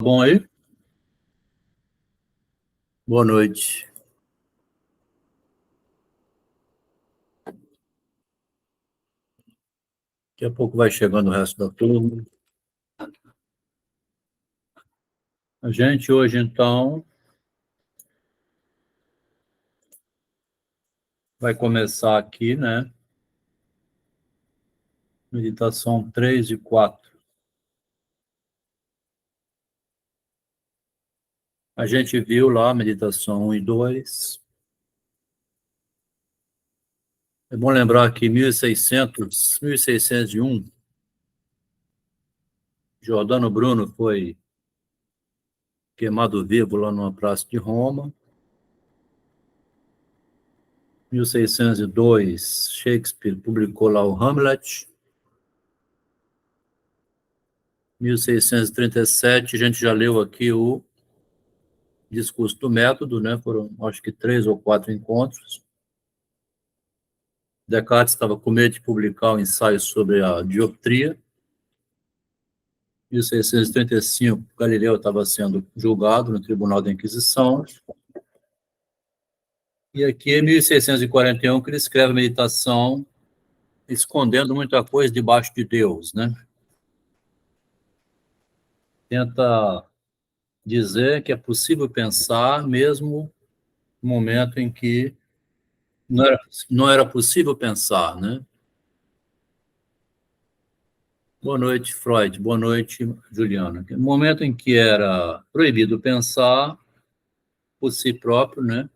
Bom aí? Boa noite. Daqui a pouco vai chegando o resto da turma. A gente hoje, então, vai começar aqui, né? Meditação 3 e 4. A gente viu lá a meditação 1 e 2. É bom lembrar que 1601, Giordano Bruno foi queimado vivo lá numa praça de Roma. 1602, Shakespeare publicou lá o Hamlet. 1637, a gente já leu aqui o Discurso do Método, né? Foram, acho que 3 ou 4 encontros. Descartes estava com medo de publicar um ensaio sobre a dioptria. Em 1635, Galileu estava sendo julgado no Tribunal da Inquisição. E aqui, em 1641, que ele escreve a Meditação, escondendo muita coisa debaixo de Deus, né? Tenta dizer que é possível pensar mesmo no momento em que não era possível pensar, né? Boa noite, Freud. Boa noite, Juliana. No momento em que era proibido pensar por si próprio, né?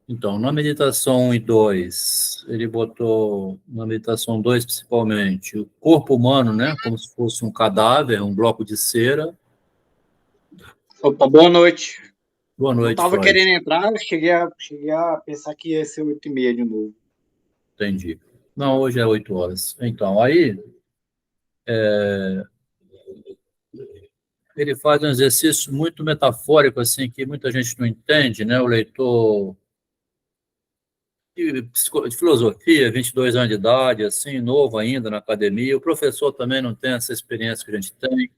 Então, na meditação 1 e 2, ele botou, na meditação 2 principalmente, o corpo humano, né? Como se fosse um cadáver, um bloco de cera. Opa, boa noite. Boa Não noite, estava Freud. querendo entrar, cheguei a pensar que ia ser 8h30 de novo. Entendi. Não, hoje é 8 horas. Então, aí, ele faz um exercício muito metafórico, assim, que muita gente não entende, né? O leitor de filosofia, 22 anos de idade, assim, novo ainda na academia. O professor também não tem essa experiência que a gente tem.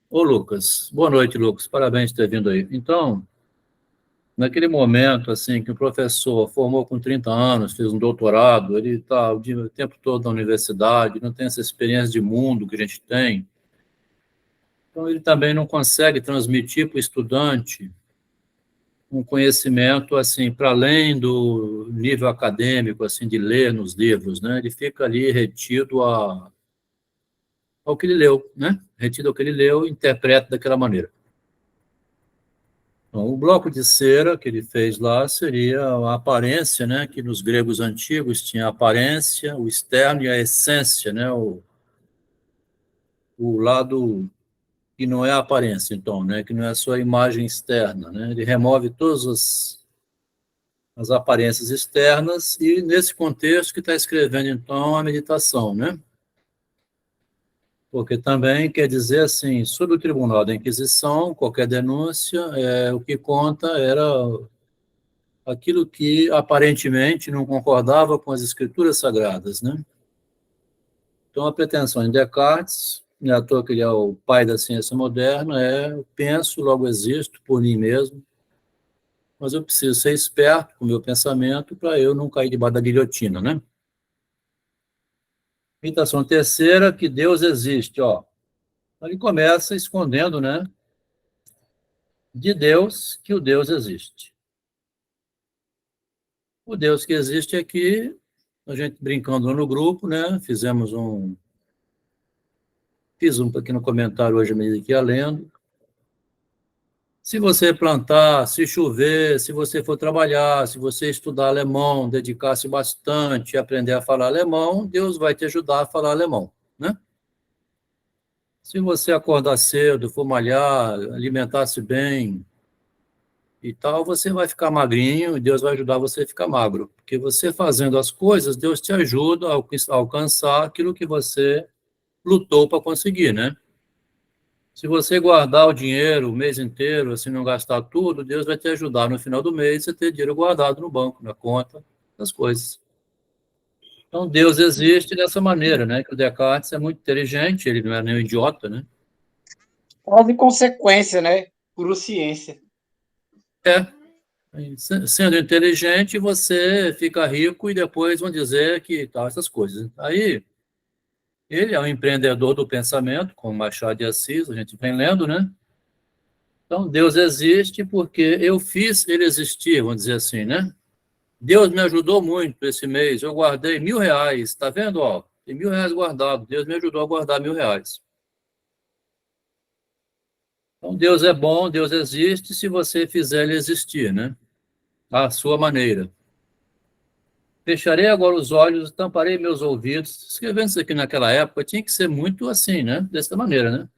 Ô, Lucas, boa noite, Lucas. Parabéns por ter vindo aí. Então, naquele momento, assim, que o professor formou com 30 anos, fez um doutorado, ele está o tempo todo na universidade, não tem essa experiência de mundo que a gente tem. Então, ele também não consegue transmitir para o estudante um conhecimento assim para além do nível acadêmico assim de ler nos livros, né? Ele fica ali retido ao que ele leu, né? Retido ao que ele leu, interpreta daquela maneira. Então, o bloco de cera que ele fez lá seria a aparência, né? Que nos gregos antigos tinha a aparência, o externo e a essência, né? O lado que não é a aparência, então, né? Que não é só a imagem externa, né? Ele remove todas as aparências externas, e nesse contexto que está escrevendo, então, a meditação, né? Porque também quer dizer assim, sobre o Tribunal da Inquisição, qualquer denúncia, o que conta era aquilo que aparentemente não concordava com as escrituras sagradas, né? Então, a pretensão de Descartes, não é à toa que ele é o pai da ciência moderna, penso, logo existo, por mim mesmo, mas eu preciso ser esperto com o meu pensamento para eu não cair debaixo da guilhotina, né? Meditação terceira, que Deus existe, ó. Ele começa escondendo, né, de Deus que o Deus existe. O Deus que existe aqui, a gente brincando no grupo, né, fiz um pequeno comentário hoje mesmo aqui, lendo. Se você plantar, se chover, se você for trabalhar, se você estudar alemão, dedicar-se bastante, aprender a falar alemão, Deus vai te ajudar a falar alemão, né? Se você acordar cedo, for malhar, alimentar-se bem e tal, você vai ficar magrinho e Deus vai ajudar você a ficar magro. Porque você fazendo as coisas, Deus te ajuda a alcançar aquilo que você lutou para conseguir, né? Se você guardar o dinheiro o mês inteiro, assim, não gastar tudo, Deus vai te ajudar no final do mês a ter dinheiro guardado no banco, na conta, das coisas. Então, Deus existe dessa maneira, né? Que o Descartes é muito inteligente, ele não é nem um idiota, né? Causa e consequência, né? Pura ciência. É. Sendo inteligente, você fica rico e depois vão dizer que tal, essas coisas. Aí, ele é um empreendedor do pensamento, como Machado de Assis, a gente vem lendo, né? Então, Deus existe porque eu fiz ele existir, vamos dizer assim, né? Deus me ajudou muito esse mês, eu guardei R$ 1.000, tá vendo, ó? Tem R$ 1.000 guardado, Deus me ajudou a guardar R$ 1.000. Então, Deus é bom, Deus existe se você fizer ele existir, né? À sua maneira. Fecharei agora os olhos, tamparei meus ouvidos. Escrevendo isso aqui naquela época, tinha que ser muito assim, né? Dessa maneira, né?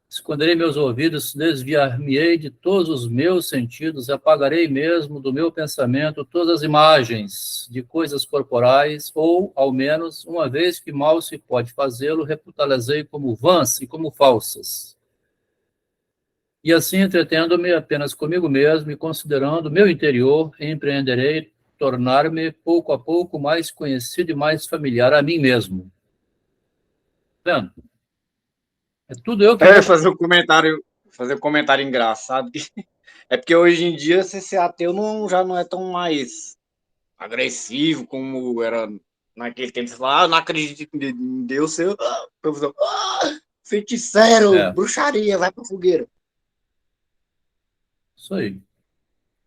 Esconderei meus ouvidos, desviar-me-ei de todos os meus sentidos, apagarei mesmo do meu pensamento todas as imagens de coisas corporais, ou, ao menos, uma vez que mal se pode fazê-lo, reputá-las-ei como vãs e como falsas. E assim, entretendo-me apenas comigo mesmo e considerando meu interior, empreenderei tornar-me pouco a pouco mais conhecido e mais familiar a mim mesmo. Tá vendo? É tudo eu que É, vou. fazer um comentário engraçado. É porque hoje em dia, você ser ateu já não é tão mais agressivo como era naquele tempo. Você fala, não acredito em Deus, você, professor, feiticeiro, É, bruxaria, vai pra fogueira. isso aí.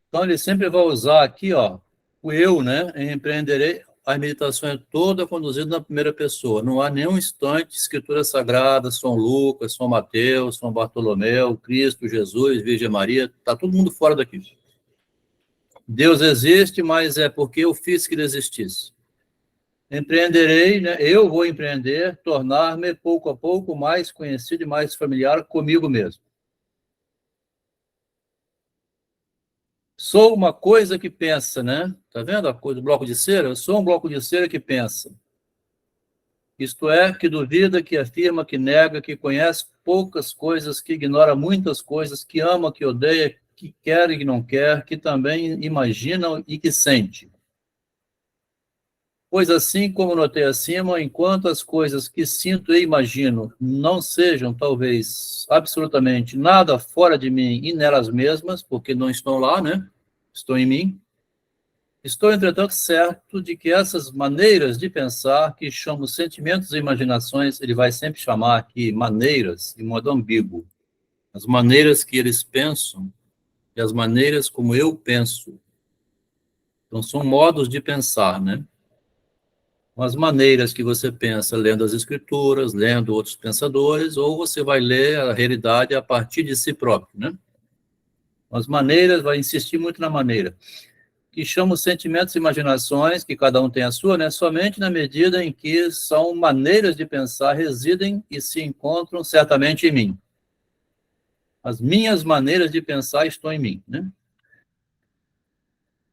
Então, ele sempre vai usar aqui, ó, o eu, né? Empreenderei. A meditação é toda conduzida na primeira pessoa. Não há nenhum instante, escritura sagrada, São Lucas, São Mateus, São Bartolomeu, Cristo, Jesus, Virgem Maria, está todo mundo fora daqui. Deus existe, mas é porque eu fiz que ele existisse. Empreenderei, né? Eu vou empreender, tornar-me pouco a pouco mais conhecido e mais familiar comigo mesmo. Sou uma coisa que pensa, né? Tá vendo a coisa do bloco de cera? Eu sou um bloco de cera que pensa. Isto é, que duvida, que afirma, que nega, que conhece poucas coisas, que ignora muitas coisas, que ama, que odeia, que quer e que não quer, que também imagina e que sente. Pois assim como notei acima, enquanto as coisas que sinto e imagino não sejam, talvez, absolutamente nada fora de mim e nelas mesmas, porque não estão lá, né? Estão em mim. Estou, entretanto, certo de que essas maneiras de pensar, que chamo sentimentos e imaginações, ele vai sempre chamar aqui maneiras, de modo ambíguo. As maneiras que eles pensam e as maneiras como eu penso. Então, são modos de pensar, né? As maneiras que você pensa lendo as escrituras, lendo outros pensadores, ou você vai ler a realidade a partir de si próprio, né? As maneiras, vai insistir muito na maneira, que chama os sentimentos e imaginações, que cada um tem a sua, né? Somente na medida em que são maneiras de pensar, residem e se encontram certamente em mim. As minhas maneiras de pensar estão em mim, né?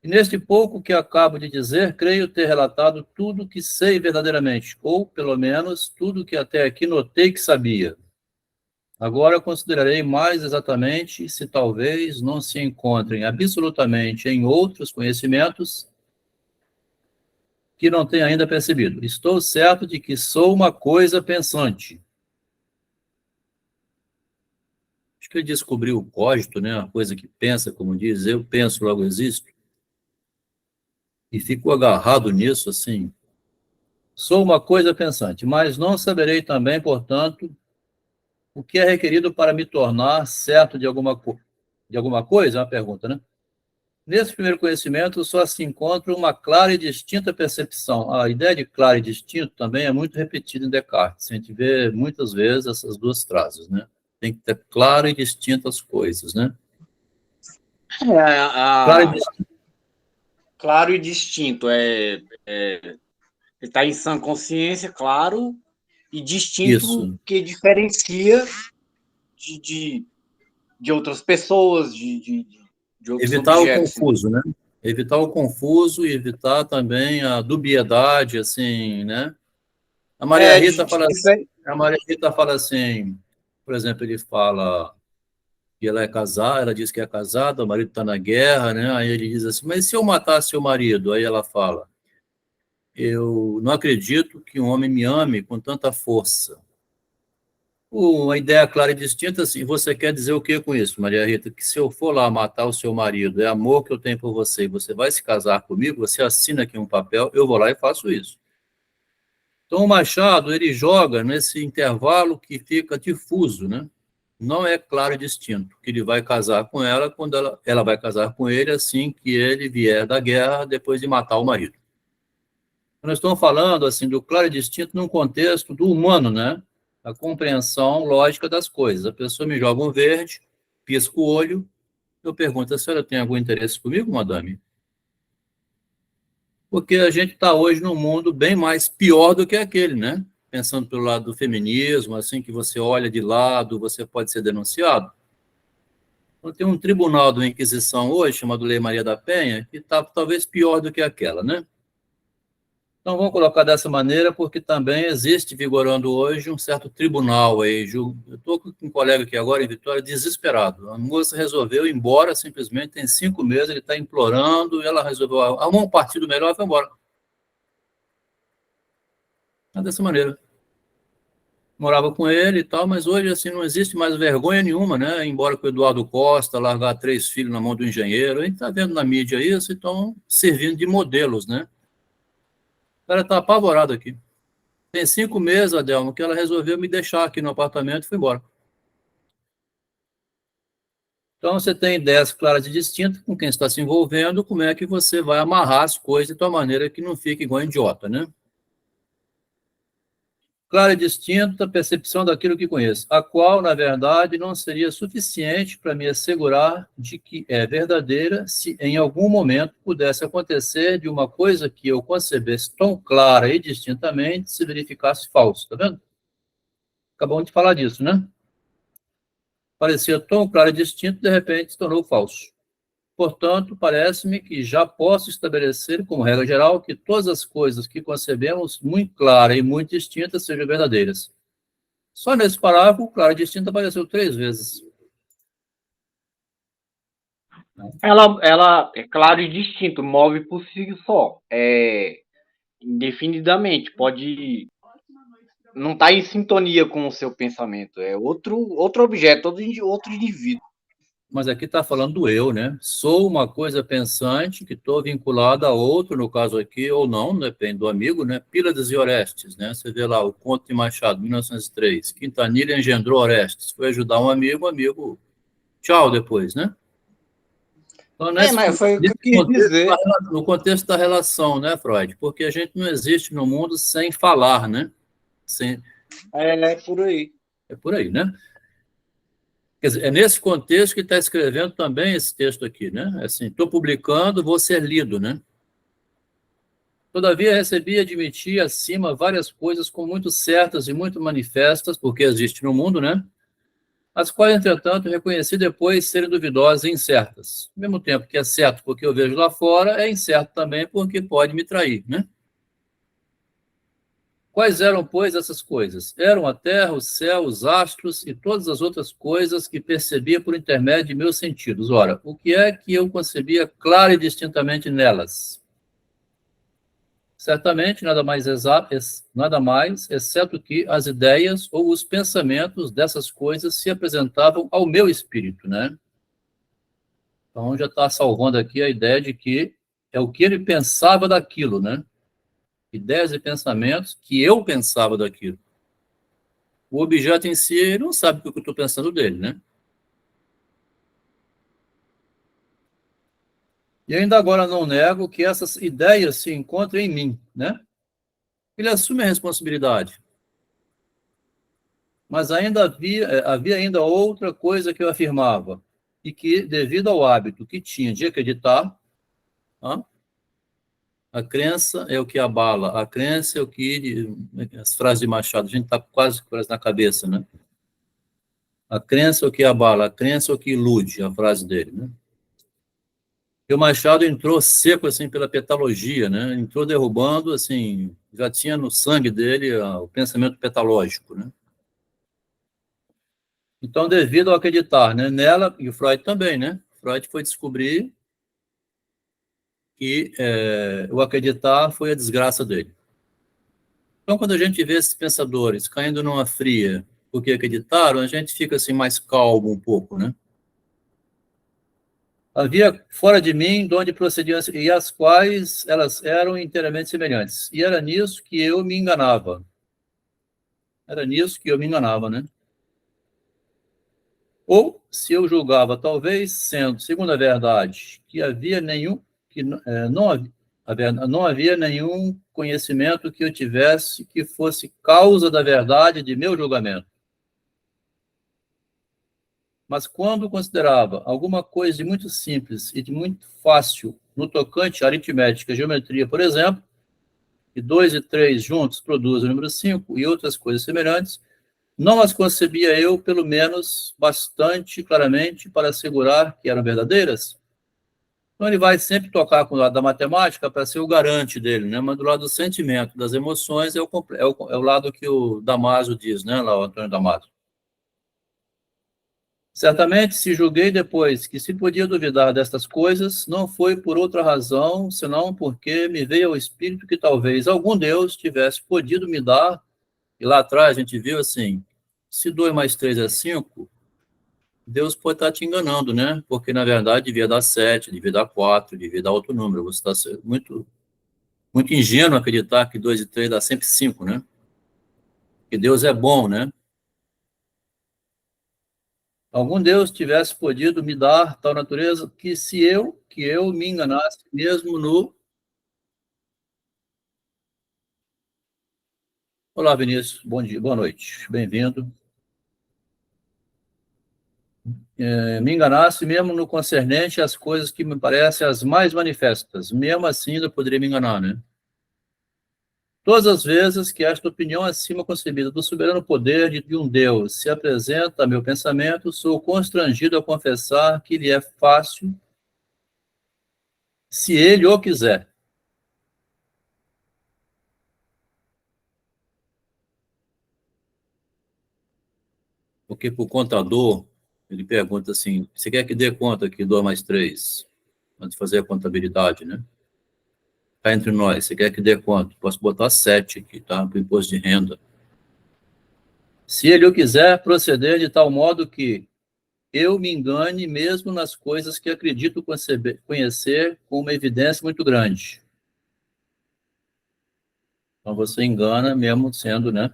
E neste pouco que acabo de dizer, creio ter relatado tudo que sei verdadeiramente, ou, pelo menos, tudo que até aqui notei que sabia. Agora considerarei mais exatamente se talvez não se encontrem absolutamente em outros conhecimentos que não tenho ainda percebido. Estou certo de que sou uma coisa pensante. Acho que ele descobriu o cogito, né? A coisa que pensa, como diz, eu penso, logo existo. E ficou agarrado nisso, assim. Sou uma coisa pensante, mas não saberei também, portanto, o que é requerido para me tornar certo de alguma coisa? É uma pergunta, né? Nesse primeiro conhecimento, só se encontra uma clara e distinta percepção. A ideia de claro e distinto também é muito repetida em Descartes. A gente vê muitas vezes essas duas frases, né? Tem que ter claro e distinto as coisas, né? Claro e distinto. Claro e distinto. Ele está em sã consciência, claro, e distinto Isso. que diferencia de, de, de outras pessoas, de outros Evitar o objetos. confuso, né? Evitar o confuso e evitar também a dubiedade, assim, né? A Maria É, Rita fala, isso aí. a Maria Rita fala assim, por exemplo, ele fala que ela é casada, ela diz que é casada, o marido está na guerra, né? Aí ele diz assim, mas se eu matar seu marido? Aí ela fala, eu não acredito que um homem me ame com tanta força. Uma ideia clara e distinta, assim, você quer dizer o que com isso, Maria Rita? Que se eu for lá matar o seu marido, é amor que eu tenho por você, e você vai se casar comigo, você assina aqui um papel, eu vou lá e faço isso. Então, o Machado, ele joga nesse intervalo que fica difuso, né? Não é claro e distinto, que ele vai casar com ela quando ela vai casar com ele assim que ele vier da guerra, depois de matar o marido. Nós estamos falando assim do claro e distinto num contexto do humano, né? A compreensão lógica das coisas. A pessoa me joga um verde, pisca o olho, eu pergunto: a senhora tem algum interesse comigo, madame? Porque a gente está hoje num mundo bem mais pior do que aquele, né? Pensando pelo lado do feminismo, assim que você olha de lado, você pode ser denunciado. Então, tem um tribunal da Inquisição hoje, chamado Lei Maria da Penha, que está talvez pior do que aquela, né? Então, vamos colocar dessa maneira, porque também existe, vigorando hoje, um certo tribunal aí. Eu estou com um colega aqui agora, em Vitória, desesperado. A moça resolveu ir embora, simplesmente, tem 5 meses, ele está implorando, e ela resolveu arrumar um partido melhor e foi embora. É dessa maneira. Morava com ele e tal, mas hoje, assim, não existe mais vergonha nenhuma, né? Embora com o Eduardo Costa largar 3 filhos na mão do engenheiro, a gente está vendo na mídia isso, e estão servindo de modelos, né? O cara está apavorado aqui. Tem 5 meses, Adelmo, que ela resolveu me deixar aqui no apartamento e foi embora. Então, você tem ideias claras e distintas com quem está se envolvendo, como é que você vai amarrar as coisas de tal maneira que não fique igual idiota, né? Clara e distinta percepção daquilo que conheço, a qual, na verdade, não seria suficiente para me assegurar de que é verdadeira se em algum momento pudesse acontecer de uma coisa que eu concebesse tão clara e distintamente se verificasse falso, tá vendo? Acabamos de falar disso, né? Parecia tão claro e distinto, de repente se tornou falso. Portanto, parece-me que já posso estabelecer, como regra geral, que todas as coisas que concebemos muito claras e muito distintas sejam verdadeiras. Só nesse parágrafo, claro e distinto apareceu 3 vezes. Ela é claro e distinto, move por si só. Indefinidamente, pode não estar em sintonia com o seu pensamento. É outro objeto, outro indivíduo. Mas aqui está falando do eu, né? Sou uma coisa pensante que estou vinculada a outro, no caso aqui, ou não, depende do amigo, né? Pílades e Orestes, né? Você vê lá o Conto de Machado, 1903. Quintanilha engendrou Orestes. Foi ajudar um amigo, tchau depois, né? Então, Mas foi o que eu quis dizer. no contexto da relação, né, Freud? Porque a gente não existe no mundo sem falar, né? É por aí. É por aí, né? Quer dizer, é nesse contexto que está escrevendo também esse texto aqui, né? Assim, estou publicando, vou ser lido, né? Todavia, recebi e admiti acima várias coisas como muito certas e muito manifestas, porque existe no mundo, né? As quais, entretanto, reconheci depois serem duvidosas e incertas. Ao mesmo tempo que é certo porque eu vejo lá fora, é incerto também porque pode me trair, né? Quais eram, pois, essas coisas? Eram a terra, o céu, os astros e todas as outras coisas que percebia por intermédio de meus sentidos. Ora, o que é que eu concebia claro e distintamente nelas? Certamente, nada mais, exceto que as ideias ou os pensamentos dessas coisas se apresentavam ao meu espírito, né? Então, já está salvando aqui a ideia de que é o que ele pensava daquilo, né? Ideias e pensamentos que eu pensava daquilo. O objeto em si, ele não sabe o que eu estou pensando dele, né? E ainda agora não nego que essas ideias se encontram em mim, né? Ele assume a responsabilidade. Mas ainda havia ainda outra coisa que eu afirmava, e que, devido ao hábito que tinha de acreditar, a crença é o que abala, a crença é o que... As frases de Machado, a gente está quase na cabeça, né? A crença é o que abala, a crença é o que ilude, a frase dele, né? E o Machado entrou seco, assim, pela petalogia, né? Entrou derrubando, assim, já tinha no sangue dele o pensamento petalógico, né? Então, devido ao acreditar, né, nela, e o Freud também, né? Freud foi descobrir que o acreditar foi a desgraça dele. Então, quando a gente vê esses pensadores caindo numa fria porque acreditaram, a gente fica assim mais calmo um pouco, né? Havia fora de mim de onde procediam e as quais elas eram inteiramente semelhantes. E era nisso que eu me enganava. Era nisso que eu me enganava, né? Ou se eu julgava, talvez sendo, segundo a verdade, que havia nenhum, que não havia nenhum conhecimento que eu tivesse que fosse causa da verdade de meu julgamento. Mas quando considerava alguma coisa de muito simples e de muito fácil no tocante à aritmética, geometria, por exemplo, que 2 e 3 juntos produzem o número 5 e outras coisas semelhantes, não as concebia eu, pelo menos, bastante claramente para assegurar que eram verdadeiras. Então, ele vai sempre tocar com o lado da matemática para ser o garante dele, né? Mas do lado do sentimento, das emoções, é o lado que o Damasio diz, né? Lá, o Antônio Damasio. Certamente, se julguei depois que se podia duvidar destas coisas, não foi por outra razão, senão porque me veio ao espírito que talvez algum Deus tivesse podido me dar, e lá atrás a gente viu assim, se 2 mais 3 é 5, Deus pode estar te enganando, né? Porque, na verdade, devia dar 7, devia dar 4, devia dar outro número. Você está muito, muito ingênuo acreditar que 2 e 3 dá sempre 5, né? Que Deus é bom, né? Algum Deus tivesse podido me dar tal natureza que eu me enganasse mesmo no... Olá, Vinícius, bom dia, boa noite, bem-vindo. Me enganasse mesmo no concernente às coisas que me parecem as mais manifestas. Mesmo assim, eu poderia me enganar, né? Todas as vezes que esta opinião acima concebida do soberano poder de um Deus se apresenta a meu pensamento, sou constrangido a confessar que lhe é fácil, se ele o quiser. Porque para o contador, ele pergunta assim, você quer que dê conta aqui, 2 mais 3, antes de fazer a contabilidade, né? Está entre nós, você quer que dê quanto? Posso botar 7 aqui, tá? Para o imposto de renda. Se ele o quiser, proceder de tal modo que eu me engane mesmo nas coisas que acredito conhecer com uma evidência muito grande. Então você engana mesmo sendo, né?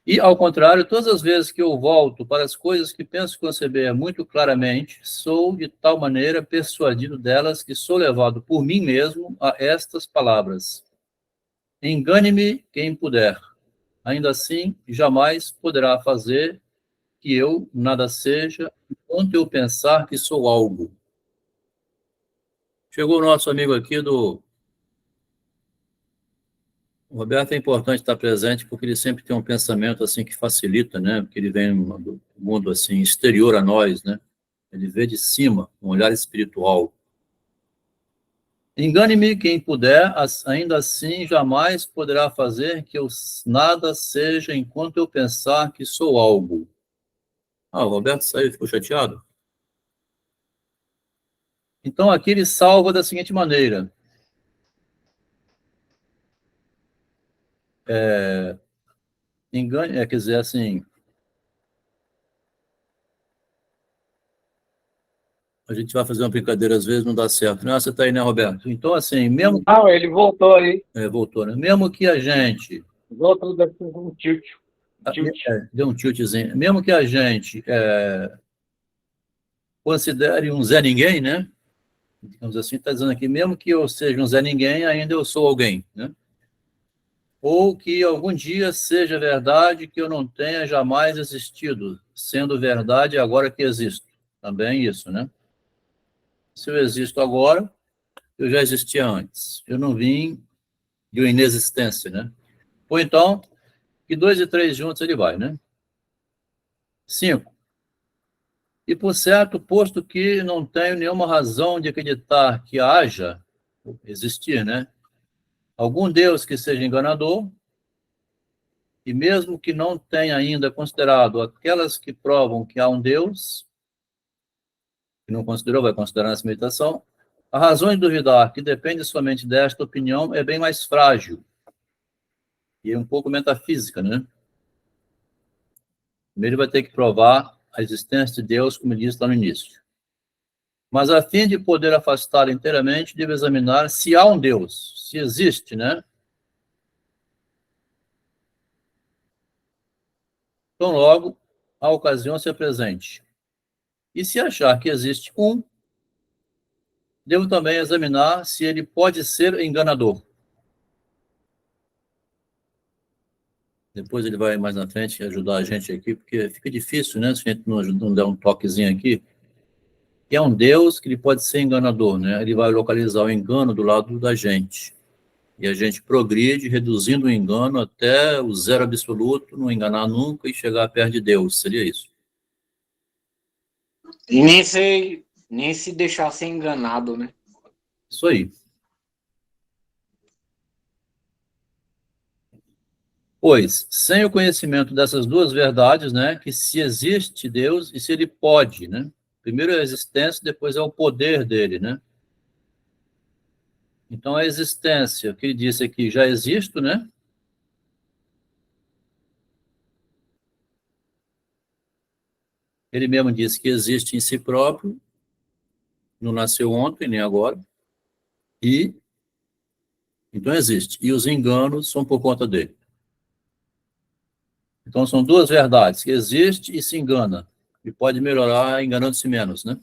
E, ao contrário, todas as vezes que eu volto para as coisas que penso conceber muito claramente, sou de tal maneira persuadido delas que sou levado por mim mesmo a estas palavras. Engane-me quem puder. Ainda assim, jamais poderá fazer que eu nada seja enquanto eu pensar que sou algo. Chegou o nosso amigo aqui O Roberto é importante estar presente porque ele sempre tem um pensamento assim que facilita, né? Porque ele vem do mundo assim exterior a nós, né? Ele vê de cima, um olhar espiritual. Engane-me quem puder, ainda assim jamais poderá fazer que eu nada seja enquanto eu pensar que sou algo. Ah, o Roberto saiu e ficou chateado? Então aqui ele salva da seguinte maneira. Quer dizer, assim, a gente vai fazer uma brincadeira, às vezes não dá certo. Não, você está aí, né, Roberto? Então, assim, mesmo... Não, ele voltou aí. Voltou, né? Mesmo que a gente... Voltou com um tilt. Deu um tiltzinho. Mesmo que a gente considere um Zé Ninguém, né? Digamos assim, está dizendo aqui, mesmo que eu seja um Zé Ninguém, ainda eu sou alguém, né? Ou que algum dia seja verdade que eu não tenha jamais existido, sendo verdade agora que existo. Também isso, né? Se eu existo agora, eu já existia antes. Eu não vim de uma inexistência, né? Ou então, que 2 e 3 juntos ele vai, né? 5. E por certo, posto que não tenho nenhuma razão de acreditar que haja, existir, né? Algum Deus que seja enganador, e mesmo que não tenha ainda considerado aquelas que provam que há um Deus, que não considerou, vai considerar nessa meditação, A razão de duvidar que depende somente desta opinião é bem mais frágil e é um pouco metafísica, né? Primeiro vai ter que provar a existência de Deus, como ele disse lá no início. Mas a fim de poder afastá-lo inteiramente, deve examinar se há um Deus, se existe, né? Então, logo, a ocasião se apresente. E se achar que existe um, devo também examinar se ele pode ser enganador. Depois ele vai mais na frente ajudar a gente aqui, porque fica difícil, né? Se a gente não der um toquezinho aqui. E é um Deus que ele pode ser enganador, né? Ele vai localizar o engano do lado da gente. E a gente progride, reduzindo o engano até o zero absoluto, não enganar nunca e chegar perto de Deus. Seria isso. E nem se deixar ser enganado, né? Isso aí. Pois, sem o conhecimento dessas duas verdades, né, que se existe Deus e se ele pode, né? Primeiro é a existência, depois é o poder dele, né? Então, a existência, que ele disse aqui, já existo, né? Ele mesmo disse que existe em si próprio, não nasceu ontem, nem agora, e então existe. E os enganos são por conta dele. Então, são duas verdades, que existe e se engana, e pode melhorar enganando-se menos, né?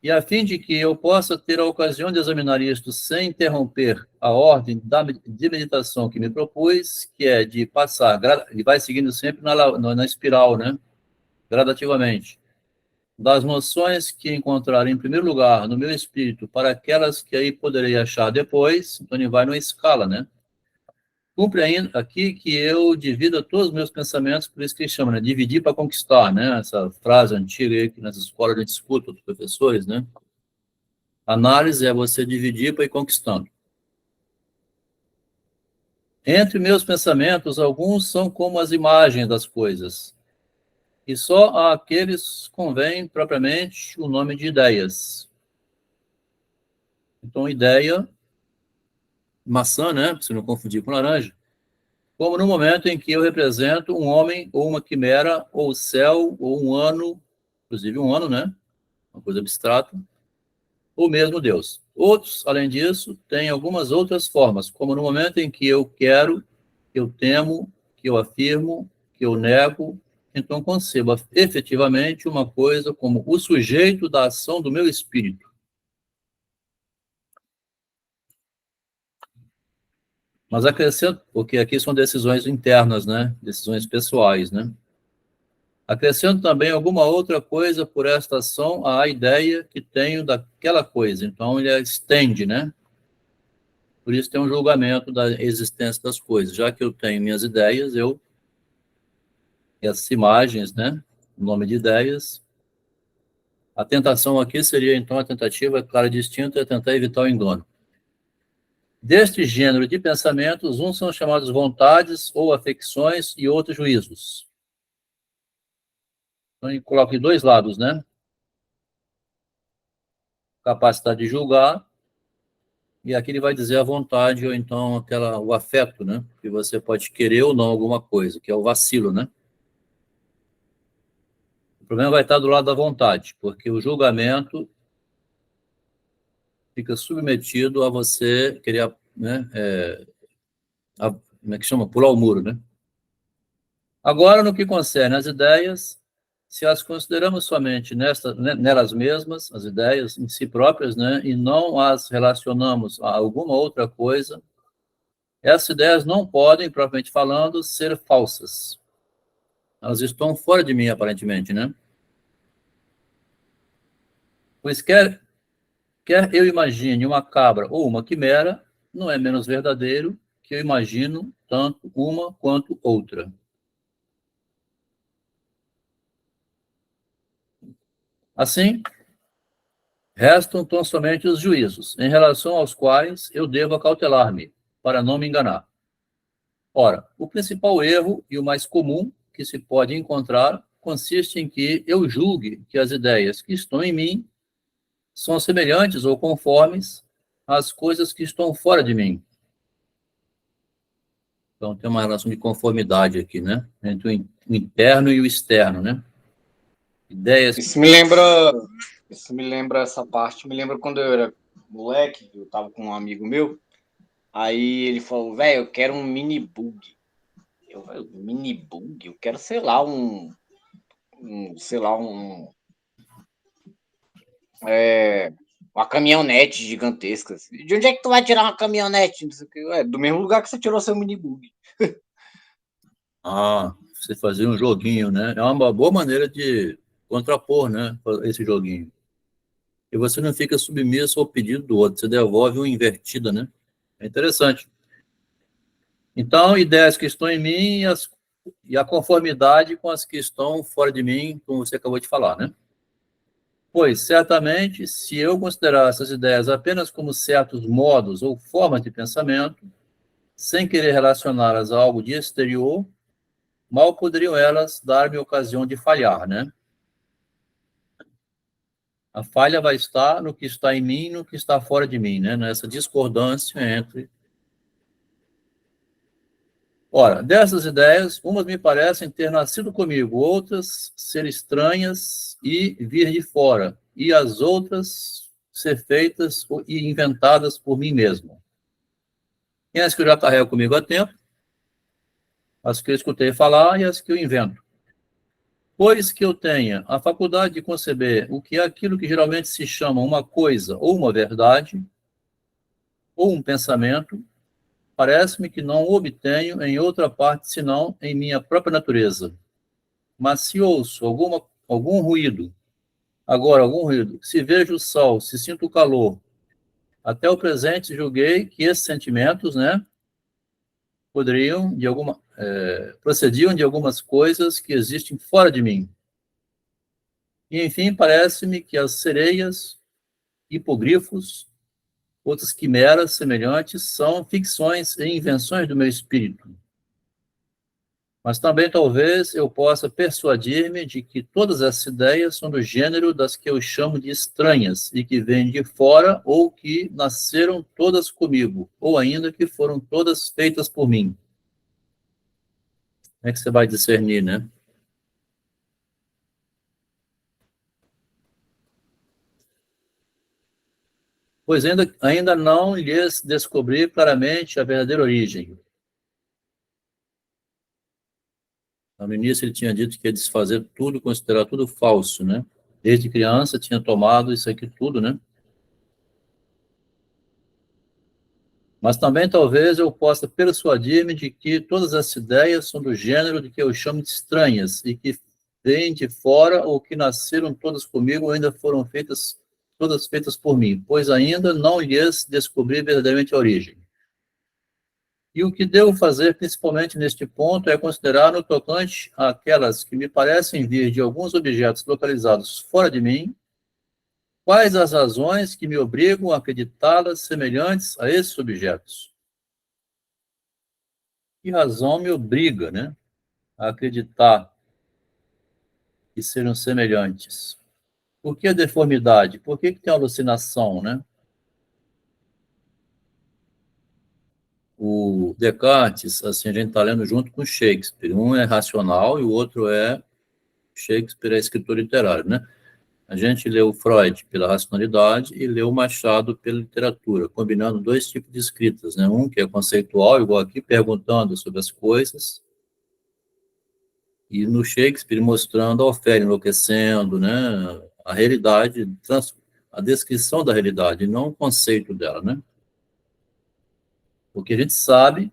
E a fim de que eu possa ter a ocasião de examinar isto sem interromper a ordem de meditação que me propus, que é de passar, ele vai seguindo sempre na espiral, né? Gradativamente, das noções que encontrar em primeiro lugar no meu espírito para aquelas que aí poderei achar depois, então ele vai numa escala, né? Cumpre ainda aqui que eu divida todos os meus pensamentos, por isso que ele chama, né? Dividir para conquistar, né? Essa frase antiga aí que nas escolas a gente escuta dos professores, né? Análise é você dividir para ir conquistando. Entre meus pensamentos, alguns são como as imagens das coisas, e só àqueles convém propriamente o nome de ideias. Então, ideia, maçã, né? Se não confundir com laranja, como no momento em que eu represento um homem ou uma quimera, ou o céu, ou um ano, inclusive um ano, né? Uma coisa abstrata, ou mesmo Deus. Outros, além disso, têm algumas outras formas, como no momento em que eu quero, que eu temo, que eu afirmo, que eu nego, então conceba efetivamente uma coisa como o sujeito da ação do meu espírito. Mas acrescento, porque aqui são decisões internas, né? Decisões pessoais, né? Acrescento também alguma outra coisa por esta ação à ideia que tenho daquela coisa. Então, ele estende, né? Por isso tem um julgamento da existência das coisas. Já que eu tenho minhas ideias, essas imagens, né? O nome de ideias. A tentação aqui seria, então, a tentativa clara e distinta é tentar evitar o engano. Deste gênero de pensamentos, uns são chamados vontades ou afecções e outros juízos. Então, ele coloca em dois lados, né? Capacidade de julgar, e aqui ele vai dizer a vontade ou então o afeto, né? Que você pode querer ou não alguma coisa, que é o vacilo, né? O problema vai estar do lado da vontade, porque o julgamento fica submetido a você querer, né? Como é que chama? Pular o muro, né? Agora, no que concerne às ideias, se as consideramos somente nelas mesmas, as ideias em si próprias, né? E não as relacionamos a alguma outra coisa, essas ideias não podem, propriamente falando, ser falsas. Elas estão fora de mim, aparentemente, né? Pois quer eu imagine uma cabra ou uma quimera, não é menos verdadeiro que eu imagino tanto uma quanto outra. Assim, restam tão somente os juízos, em relação aos quais eu devo acautelar-me, para não me enganar. Ora, o principal erro e o mais comum que se pode encontrar consiste em que eu julgue que as ideias que estão em mim são semelhantes ou conformes às coisas que estão fora de mim. Então, tem uma relação de conformidade aqui, né? Entre o interno e o externo, né? Ideias. Isso me lembra essa parte, me lembra quando eu era moleque, eu tava com um amigo meu, aí ele falou, velho, eu quero um mini bug. Eu, "Véi, mini bug? Eu quero, sei lá, sei lá, uma caminhonete gigantesca. Assim. De onde é que tu vai tirar uma caminhonete? Não sei o quê. Do mesmo lugar que você tirou seu mini bug. Você fazer um joguinho, né? É uma boa maneira de contrapor, né? Esse joguinho. E você não fica submisso ao pedido do outro, você devolve uma invertida, né? É interessante. Então, ideias que estão em mim e a conformidade com as que estão fora de mim, como você acabou de falar, né? Pois, certamente, se eu considerar essas ideias apenas como certos modos ou formas de pensamento, sem querer relacioná-las a algo de exterior, mal poderiam elas dar-me ocasião de falhar, né? A falha vai estar no que está em mim e no que está fora de mim, né? Nessa discordância entre. Ora, dessas ideias, umas me parecem ter nascido comigo, outras ser estranhas e vir de fora, e as outras ser feitas e inventadas por mim mesmo. E as que eu já carrego comigo há tempo, as que eu escutei falar e as que eu invento. Pois que eu tenha a faculdade de conceber o que é aquilo que geralmente se chama uma coisa ou uma verdade, ou um pensamento, parece-me que não o obtenho em outra parte senão em minha própria natureza. Mas se ouço algum ruído, agora algum ruído, se vejo o sol, se sinto o calor, até o presente julguei que esses sentimentos, né, procediam de algumas coisas que existem fora de mim. E, enfim, parece-me que as sereias, hipogrifos, outras quimeras semelhantes, são ficções e invenções do meu espírito. Mas também talvez eu possa persuadir-me de que todas essas ideias são do gênero das que eu chamo de estranhas e que vêm de fora ou que nasceram todas comigo, ou ainda que foram todas feitas por mim. Como é que você vai discernir, né? Pois ainda não lhes descobri claramente a verdadeira origem. No início ele tinha dito que ia desfazer tudo, considerar tudo falso, né? Desde criança tinha tomado isso aqui tudo, né? Mas também talvez eu possa persuadir-me de que todas essas ideias são do gênero de que eu chamo de estranhas e que vêm de fora ou que nasceram todas comigo ou ainda foram todas feitas por mim, pois ainda não lhes descobri verdadeiramente a origem. E o que devo fazer, principalmente neste ponto, é considerar no tocante àquelas que me parecem vir de alguns objetos localizados fora de mim, quais as razões que me obrigam a acreditá-las semelhantes a esses objetos. Que razão me obriga, né, a acreditar que sejam semelhantes? Por que a deformidade? Por que tem alucinação, né? O Descartes, assim, a gente está lendo junto com Shakespeare. Um é racional e o outro é Shakespeare, é escritor literário, né? A gente leu Freud pela racionalidade e leu Machado pela literatura, combinando dois tipos de escritas, né? Um que é conceitual, igual aqui, perguntando sobre as coisas, e no Shakespeare mostrando a Ofélia enlouquecendo, né? A realidade, a descrição da realidade, não o conceito dela, né? Porque a gente sabe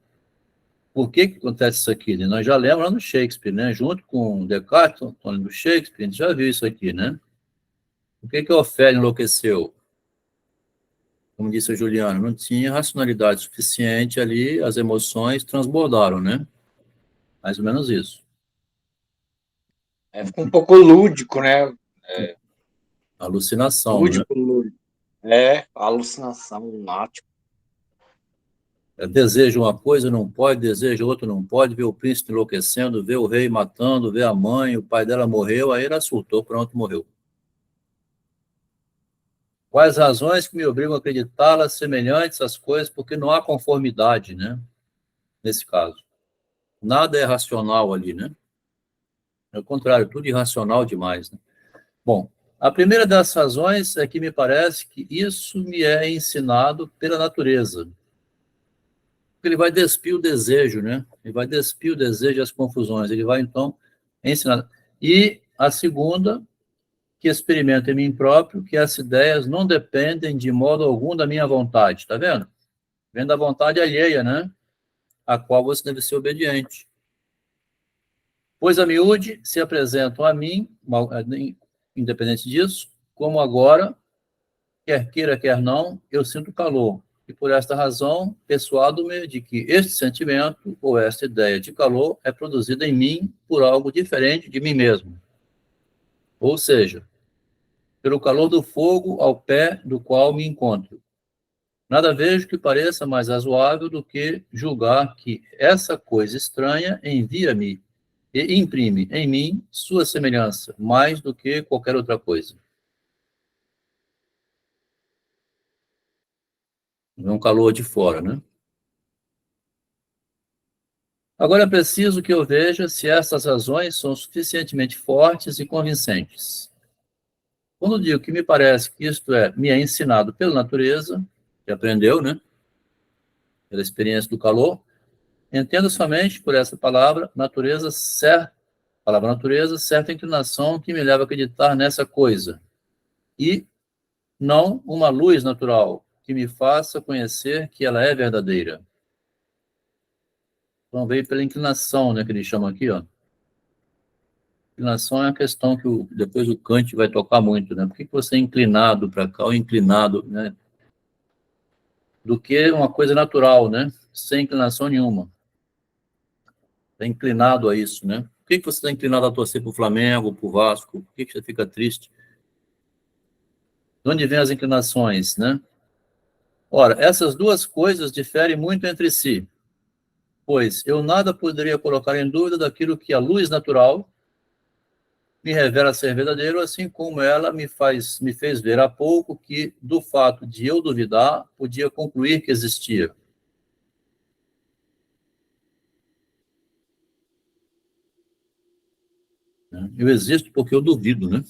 por que acontece isso aqui, né? Nós já lemos lá no Shakespeare, né? Junto com Descartes, do Shakespeare, a gente já viu isso aqui, né? Por que a Ofélia enlouqueceu? Como disse a Juliana, não tinha racionalidade suficiente ali, as emoções transbordaram, né? Mais ou menos isso. Fica um pouco lúdico, né? Alucinação, né? Lúdico, lúdico. Alucinação, lunático. Deseja uma coisa, não pode, deseja outra, não pode, vê o príncipe enlouquecendo, vê o rei matando, vê a mãe, o pai dela morreu, aí ela surtou, pronto, morreu. Quais razões que me obrigam a acreditá-las semelhantes às coisas, porque não há conformidade, né? Nesse caso. Nada é racional ali, né? Ao contrário, tudo irracional demais, né? Bom, a primeira das razões é que me parece que isso me é ensinado pela natureza. Ele vai despir o desejo, né? Ele vai despir o desejo e as confusões. Ele vai, então, ensinar. E a segunda, que experimento em mim próprio, que as ideias não dependem de modo algum da minha vontade. Tá vendo? Vem da vontade alheia, né? A qual você deve ser obediente. Pois a miúde se apresentam a mim, independente disso, como agora, quer queira, quer não, eu sinto calor. E por esta razão, persuado-me de que este sentimento ou esta ideia de calor é produzida em mim por algo diferente de mim mesmo. Ou seja, pelo calor do fogo ao pé do qual me encontro. Nada vejo que pareça mais razoável do que julgar que essa coisa estranha envia-me e imprime em mim sua semelhança, mais do que qualquer outra coisa. Não é um calor de fora, né? Agora é preciso que eu veja se essas razões são suficientemente fortes e convincentes. Quando digo que me parece que isto me é ensinado pela natureza, que aprendeu, né? Pela experiência do calor, entendo somente por essa palavra natureza certa, palavra natureza, certa inclinação que me leva a acreditar nessa coisa. E não uma luz natural que me faça conhecer que ela é verdadeira. Então veio pela inclinação, né, que eles chamam aqui, ó. Inclinação é a questão que depois o Kant vai tocar muito, né? Por que você é inclinado para cá ou inclinado, né? Do que uma coisa natural, né? Sem inclinação nenhuma. Está inclinado a isso, né? Por que você está inclinado a torcer para o Flamengo, para o Vasco? Por que você fica triste? De onde vêm as inclinações, né? Ora, essas duas coisas diferem muito entre si, pois eu nada poderia colocar em dúvida daquilo que a luz natural me revela ser verdadeiro, assim como ela me fez ver há pouco que, do fato de eu duvidar, podia concluir que existia. Eu existo porque eu duvido, né?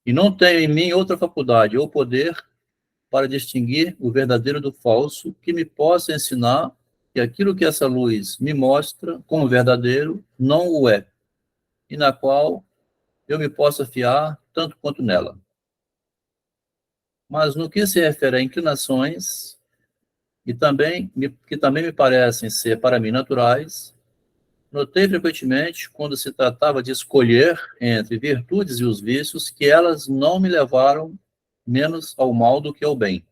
E não tenho em mim outra faculdade ou poder para distinguir o verdadeiro do falso que me possa ensinar que aquilo que essa luz me mostra como verdadeiro não o é, e na qual eu me possa fiar tanto quanto nela. Mas no que se refere a inclinações, que também me parecem ser para mim naturais, notei frequentemente, quando se tratava de escolher entre virtudes e os vícios, que elas não me levaram menos ao mal do que ao bem.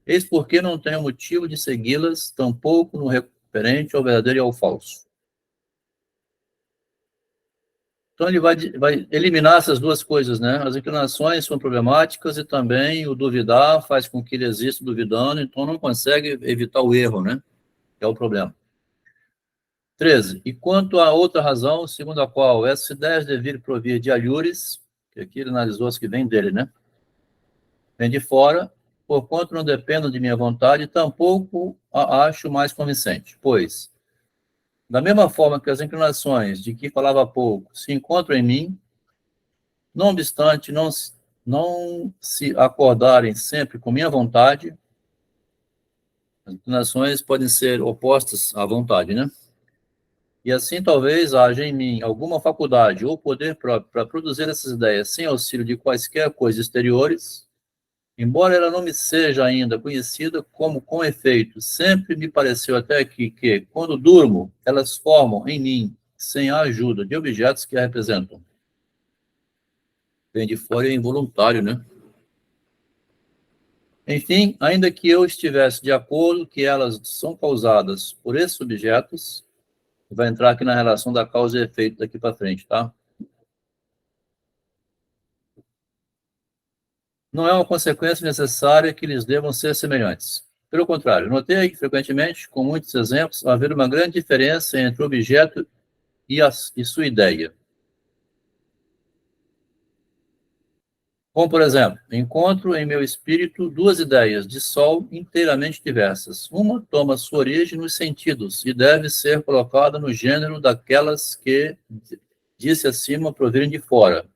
Eis porque não tenho motivo de segui-las, tampouco no referente ao verdadeiro e ao falso. Então ele vai eliminar essas duas coisas, né? As inclinações são problemáticas e também o duvidar faz com que ele exista duvidando, então não consegue evitar o erro, né? Que é o problema. 13. E quanto à outra razão, segundo a qual essas ideias devem provir de alhures, que aqui ele analisou as que vêm dele, né? Vem de fora, porquanto não dependam de minha vontade, tampouco a acho mais convincente, pois, da mesma forma que as inclinações de que falava há pouco se encontram em mim, não obstante não se acordarem sempre com minha vontade, as inclinações podem ser opostas à vontade, né? E assim talvez haja em mim alguma faculdade ou poder próprio para produzir essas ideias sem auxílio de quaisquer coisas exteriores, embora ela não me seja ainda conhecida, como com efeito sempre me pareceu até aqui que, quando durmo, elas formam em mim, sem a ajuda de objetos que a representam. Vem de fora e é involuntário, né? Enfim, ainda que eu estivesse de acordo que elas são causadas por esses objetos, vai entrar aqui na relação da causa e efeito daqui para frente, tá? Não é uma consequência necessária que eles devam ser semelhantes. Pelo contrário, notei que, frequentemente, com muitos exemplos, haver uma grande diferença entre o objeto e sua ideia. Como, por exemplo, encontro em meu espírito duas ideias de sol inteiramente diversas. Uma toma sua origem nos sentidos e deve ser colocada no gênero daquelas que, disse acima, provirem de fora,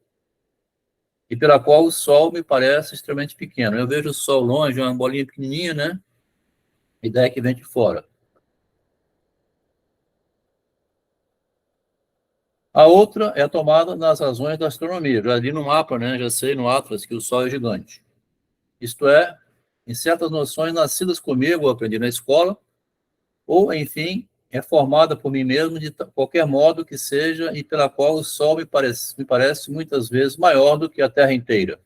e pela qual o sol me parece extremamente pequeno. Eu vejo o sol longe, uma bolinha pequenininha, né? Ideia que vem de fora. A outra é tomada nas razões da astronomia. Já li no mapa, né? Já sei no Atlas que o Sol é gigante. Isto é, em certas noções nascidas comigo, aprendi na escola, ou, enfim, é formada por mim mesmo de qualquer modo que seja e pela qual o Sol me parece muitas vezes maior do que a Terra inteira.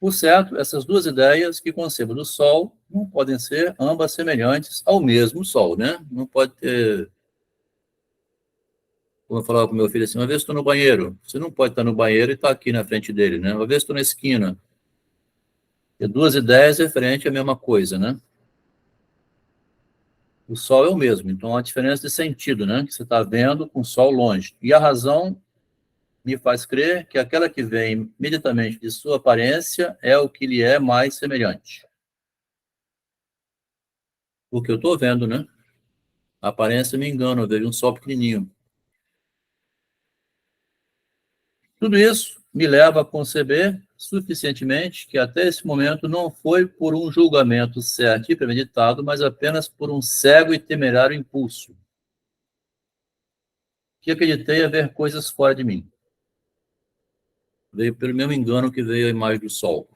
Por certo, essas duas ideias que concebo do Sol não podem ser ambas semelhantes ao mesmo Sol, né? Não pode ter. Como eu falava com meu filho assim, uma vez estou no banheiro, você não pode estar no banheiro e estar aqui na frente dele, né? Uma vez estou na esquina. E duas ideias referentes à mesma coisa, né? O sol é o mesmo, então há diferença de sentido, né? Que você está vendo com o sol longe. E a razão me faz crer que aquela que vem imediatamente de sua aparência é o que lhe é mais semelhante. O que eu estou vendo, né? A aparência me engana, eu vejo um sol pequenininho. Tudo isso me leva a conceber suficientemente que até esse momento não foi por um julgamento certo e premeditado, mas apenas por um cego e temerário impulso, que acreditei haver coisas fora de mim. Veio pelo mesmo engano que veio a imagem do sol.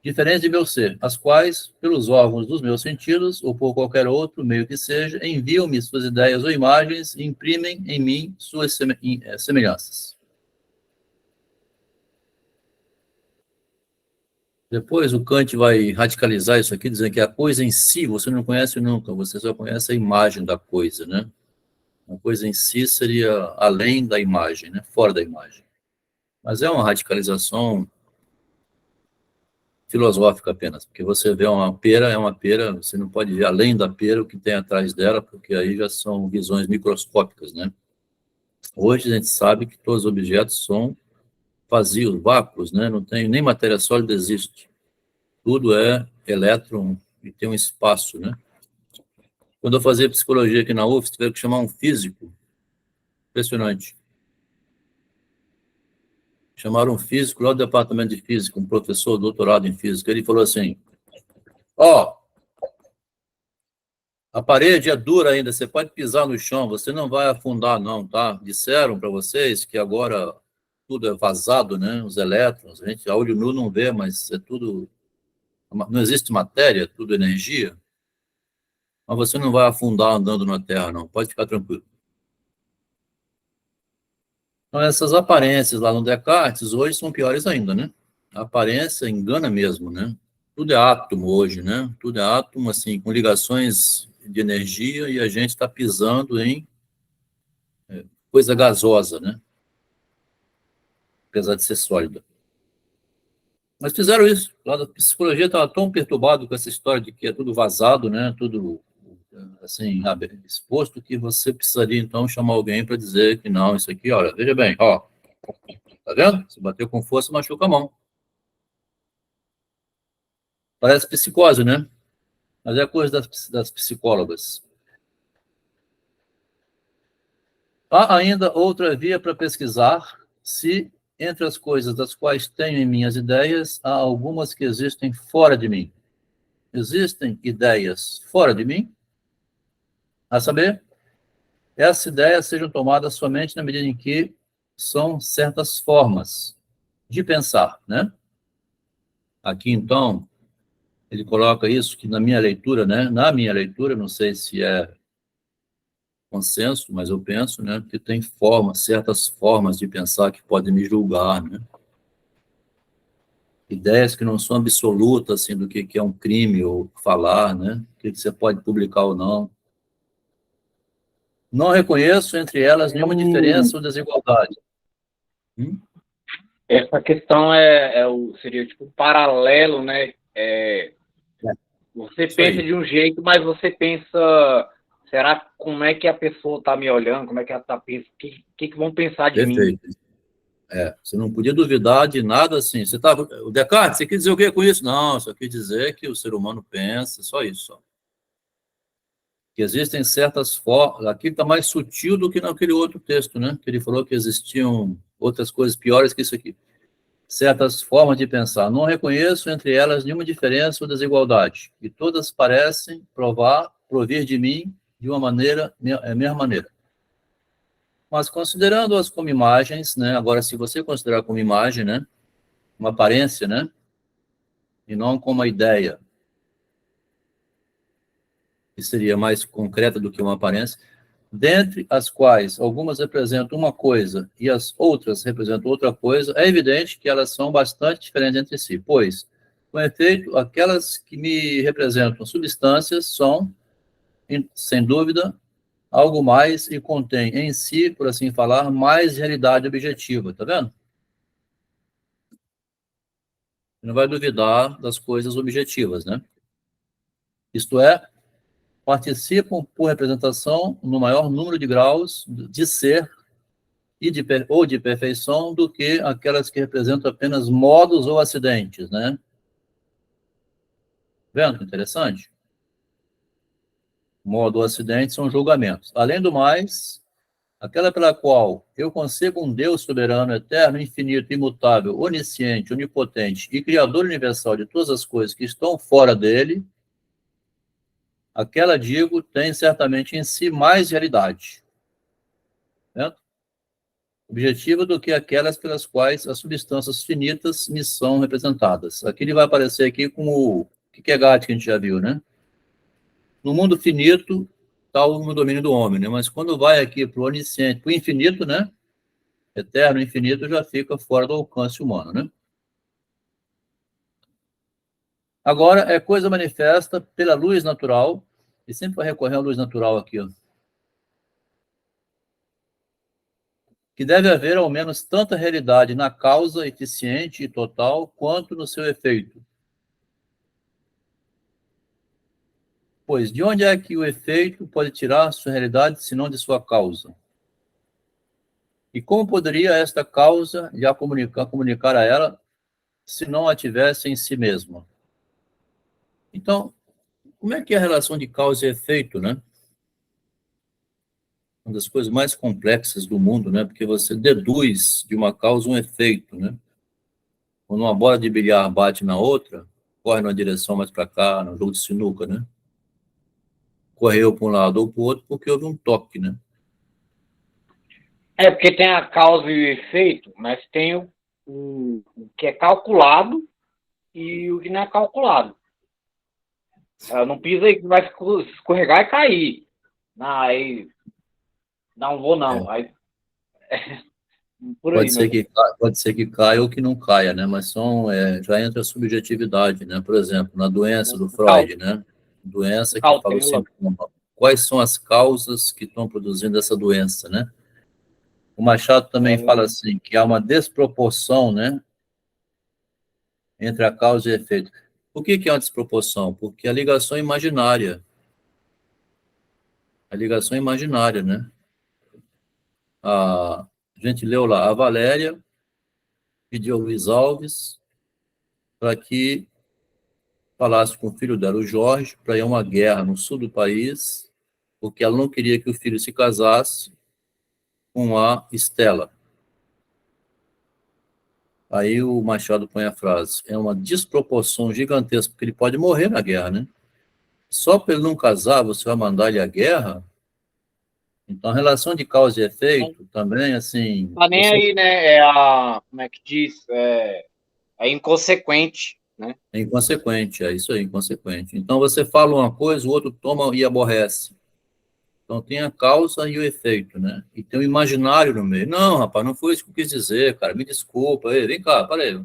Diferentes de meu ser, as quais, pelos órgãos dos meus sentidos, ou por qualquer outro meio que seja, enviam-me suas ideias ou imagens e imprimem em mim suas semelhanças. Depois o Kant vai radicalizar isso aqui, dizendo que a coisa em si você não conhece nunca, você só conhece a imagem da coisa, né? A coisa em si seria além da imagem, né? Fora da imagem. Mas é uma radicalização filosófica apenas, porque você vê uma pera, é uma pera, você não pode ver além da pera o que tem atrás dela, porque aí já são visões microscópicas, né? Hoje a gente sabe que todos os objetos são vazios, vácuos, né? Não tem nem matéria sólida existe. Tudo é elétron e tem um espaço, né? Quando eu fazia psicologia aqui na UFS, tive que chamar um físico. Impressionante. Chamaram um físico lá do departamento de física, um professor doutorado em física. Ele falou assim: ó, a parede é dura ainda, você pode pisar no chão, você não vai afundar, não, tá? Disseram para vocês que agora tudo é vazado, né? Os elétrons, a gente a olho nu não vê, mas é tudo. Não existe matéria, é tudo energia. Mas você não vai afundar andando na Terra, não. Pode ficar tranquilo. Então, essas aparências lá no Descartes hoje são piores ainda, né? A aparência engana mesmo, né? Tudo é átomo hoje, né? Tudo é átomo, assim, com ligações de energia e a gente está pisando em coisa gasosa, né? Apesar de ser sólida. Mas fizeram isso. Lá da psicologia estava tão perturbado com essa história de que é tudo vazado, né? Tudo assim, exposto, que você precisaria então chamar alguém para dizer que não, isso aqui, olha, veja bem, ó, tá vendo? Se bateu com força, machuca a mão. Parece psicose, né? Mas é coisa das psicólogas. Há ainda outra via para pesquisar se, entre as coisas das quais tenho em minhas ideias, há algumas que existem fora de mim. Existem ideias fora de mim? A saber, essas ideias sejam tomadas somente na medida em que são certas formas de pensar, né? Aqui, então, ele coloca isso que na minha leitura, né? Na minha leitura, não sei se é consenso, mas eu penso, né, que tem certas formas de pensar que podem me julgar, né? Ideias que não são absolutas, assim, do que é um crime ou falar, né? O que você pode publicar ou não. Não reconheço entre elas nenhuma diferença ou desigualdade. Essa questão seria tipo um paralelo, né? Você pensa de um jeito, mas você pensa, como é que a pessoa está me olhando, como é que ela está pensando, o que vão pensar de mim? Perfeito. Você não podia duvidar de nada assim. Você tava, o Descartes, você quer dizer o que com isso? Não, só quer dizer que o ser humano pensa, só isso. Só. Que existem certas formas, aqui está mais sutil do que naquele outro texto, né? Que ele falou que existiam outras coisas piores que isso aqui. Certas formas de pensar. Não reconheço entre elas nenhuma diferença ou desigualdade, e todas parecem provir de mim de uma maneira, a mesma maneira. Mas considerando-as como imagens, né? Agora, se você considerar como imagem, né? Uma aparência, né? E não como uma ideia, que seria mais concreta do que uma aparência, dentre as quais algumas representam uma coisa e as outras representam outra coisa, é evidente que elas são bastante diferentes entre si, pois, com efeito, aquelas que me representam substâncias são, sem dúvida, algo mais e contêm em si, por assim falar, mais realidade objetiva, tá vendo? Não vai duvidar das coisas objetivas, né? Isto é, participam por representação no maior número de graus de ser ou de perfeição do que aquelas que representam apenas modos ou acidentes, né? Vendo que interessante? Modo ou acidente são julgamentos. Além do mais, aquela pela qual eu concebo um Deus soberano, eterno, infinito, imutável, onisciente, onipotente e criador universal de todas as coisas que estão fora dele, aquela, digo, tem certamente em si mais realidade, certo? Objetiva do que aquelas pelas quais as substâncias finitas me são representadas. Aqui ele vai aparecer aqui como o Kierkegaard, que a gente já viu, né? No mundo finito está no domínio do homem, né? Mas quando vai aqui para o onisciente, para o infinito, né? Eterno, infinito, já fica fora do alcance humano, né? Agora, é coisa manifesta pela luz natural, e sempre vai recorrer à luz natural aqui, ó, que deve haver ao menos tanta realidade na causa eficiente e total quanto no seu efeito. Pois de onde é que o efeito pode tirar sua realidade, senão de sua causa? E como poderia esta causa já comunicar a ela, se não a tivesse em si mesma? Então, como é que é a relação de causa e efeito, né? Uma das coisas mais complexas do mundo, né? Porque você deduz de uma causa um efeito, né? Quando uma bola de bilhar bate na outra, corre numa direção mais para cá, no jogo de sinuca, né? Correu para um lado ou para o outro porque houve um toque, né? É, porque tem a causa e o efeito, mas tem o que é calculado e o que não é calculado. Não pisa aí que vai escorregar e cair. Não, aí. Não vou, não. Aí, por aí, né? Pode ser que caia ou que não caia, né? Mas já entra a subjetividade, né? Por exemplo, na doença do Freud, né? Doença que fala o sintoma. Quais são as causas que estão produzindo essa doença, né? O Machado também fala assim, que há uma desproporção, né? Entre a causa e o efeito. Por que é uma desproporção? Porque a ligação é imaginária. A ligação é imaginária, né? A gente leu lá, a Valéria pediu ao Luiz Alves para que falasse com o filho dela, o Jorge, para ir a uma guerra no sul do país, porque ela não queria que o filho se casasse com a Estela. Aí o Machado põe a frase, é uma desproporção gigantesca, porque ele pode morrer na guerra, né? Só para ele não casar, você vai mandar ele à guerra? Então, a relação de causa e efeito também, assim... Tá nem aí, né? Como é que diz? É inconsequente, né? É inconsequente, é isso aí, inconsequente. Então, você fala uma coisa, o outro toma e aborrece. Então, tem a causa e o efeito, né? E tem o imaginário no meio. Não, rapaz, não foi isso que eu quis dizer, cara, me desculpa. Ei, vem cá, peraí.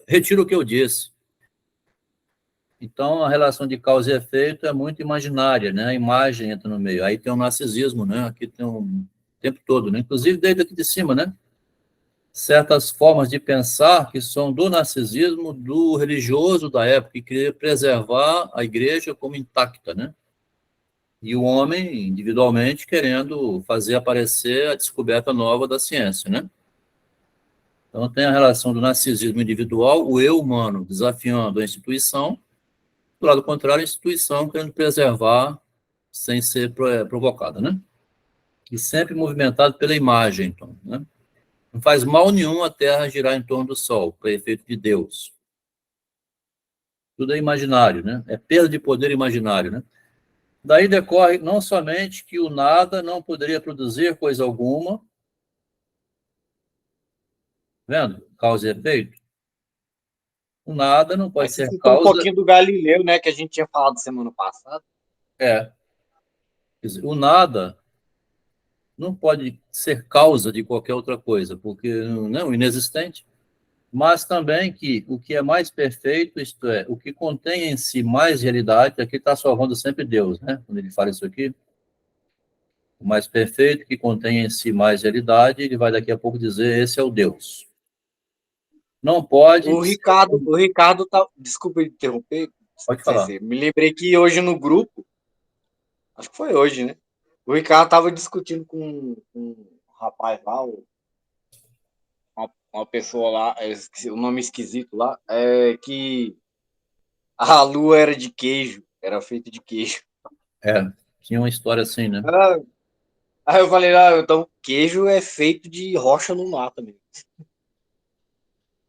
Retiro o que eu disse. Então, a relação de causa e efeito é muito imaginária, né? A imagem entra no meio. Aí tem o narcisismo, né? Aqui tem o tempo todo, né? Inclusive, desde aqui de cima, né? Certas formas de pensar que são do narcisismo do religioso da época, que queria preservar a igreja como intacta, né? E o homem, individualmente, querendo fazer aparecer a descoberta nova da ciência, né? Então, tem a relação do narcisismo individual, o eu humano desafiando a instituição, do lado contrário, a instituição querendo preservar sem ser provocada, né? E sempre movimentado pela imagem, então, né? Não faz mal nenhum a Terra girar em torno do Sol, para efeito de Deus. Tudo é imaginário, né? É perda de poder imaginário, né? Daí decorre não somente que o nada não poderia produzir coisa alguma, vendo? Causa e efeito. O nada não Aí pode você ser citou um causa. pouquinho do Galileu, né, que a gente tinha falado semana passada. Quer dizer, o nada não pode ser causa de qualquer outra coisa, porque não é o inexistente, mas também que o que é mais perfeito, isto é, o que contém em si mais realidade, aqui está salvando sempre Deus, né? Quando ele fala isso aqui, o mais perfeito, que contém em si mais realidade, ele vai daqui a pouco dizer, esse é o Deus. Não pode ser... O Ricardo tá, desculpa interromper, Pode falar. CC, me lembrei que hoje no grupo, acho que foi hoje, né? O Ricardo tava discutindo com um rapaz lá, uma pessoa lá, esqueci o nome esquisito lá, que a lua era de queijo, era feita de queijo. É, tinha uma história assim, né? Ah, aí eu falei, então queijo é feito de rocha lunar também.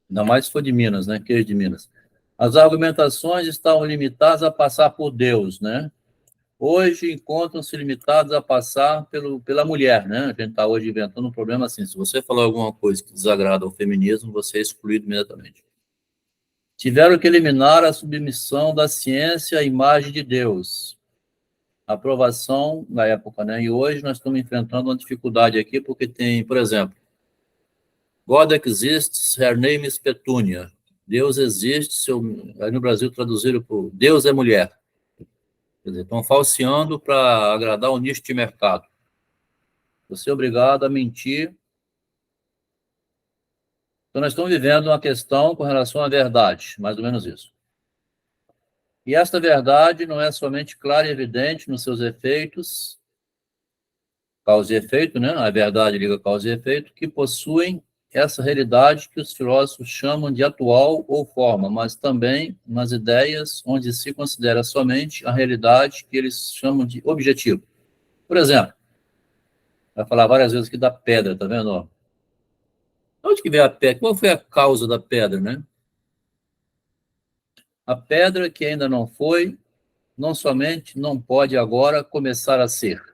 Ainda mais se for de Minas, né? Queijo de Minas. As argumentações estavam limitadas a passar por Deus, né? Hoje encontram-se limitados a passar pela mulher, né? A gente está hoje inventando um problema assim. Se você falar alguma coisa que desagrada ao feminismo, você é excluído imediatamente. Tiveram que eliminar a submissão da ciência à imagem de Deus. Aprovação na época, né? E hoje nós estamos enfrentando uma dificuldade aqui, porque tem, por exemplo, God exists, her name is Petunia. Deus existe, aí no Brasil traduziram por Deus é mulher. Quer dizer, estão falseando para agradar o nicho de mercado. Você é obrigado a mentir. Então, nós estamos vivendo uma questão com relação à verdade, mais ou menos isso. E esta verdade não é somente clara e evidente nos seus efeitos, causa e efeito, né? A verdade liga causa e efeito, que possuem essa realidade que os filósofos chamam de atual ou forma, mas também nas ideias onde se considera somente a realidade que eles chamam de objetivo. Por exemplo, vai falar várias vezes aqui da pedra, tá vendo? Onde que veio a pedra? Qual foi a causa da pedra, né? A pedra que ainda não foi, não somente não pode agora começar a ser.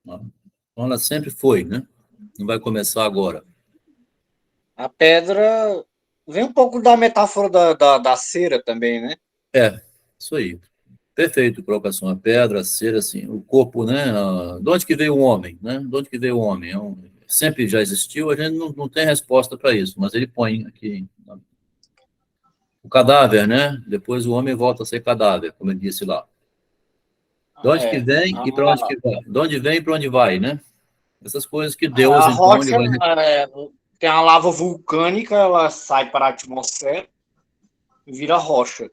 Então, ela sempre foi, né? Não vai começar agora. A pedra vem um pouco da metáfora da cera também, né? É, isso aí. Perfeito, colocação. A pedra, a cera, assim, o corpo, né? De onde que veio o homem, né? De onde que veio o homem? Sempre já existiu, a gente não tem resposta para isso, mas ele põe aqui o cadáver, né? Depois o homem volta a ser cadáver, como ele disse lá. De onde que É, vem e para onde que vai? De onde vem e para onde vai, né? Essas coisas que Deus, a então, ele rocha vai... tem a lava vulcânica, ela sai para a atmosfera e vira rocha.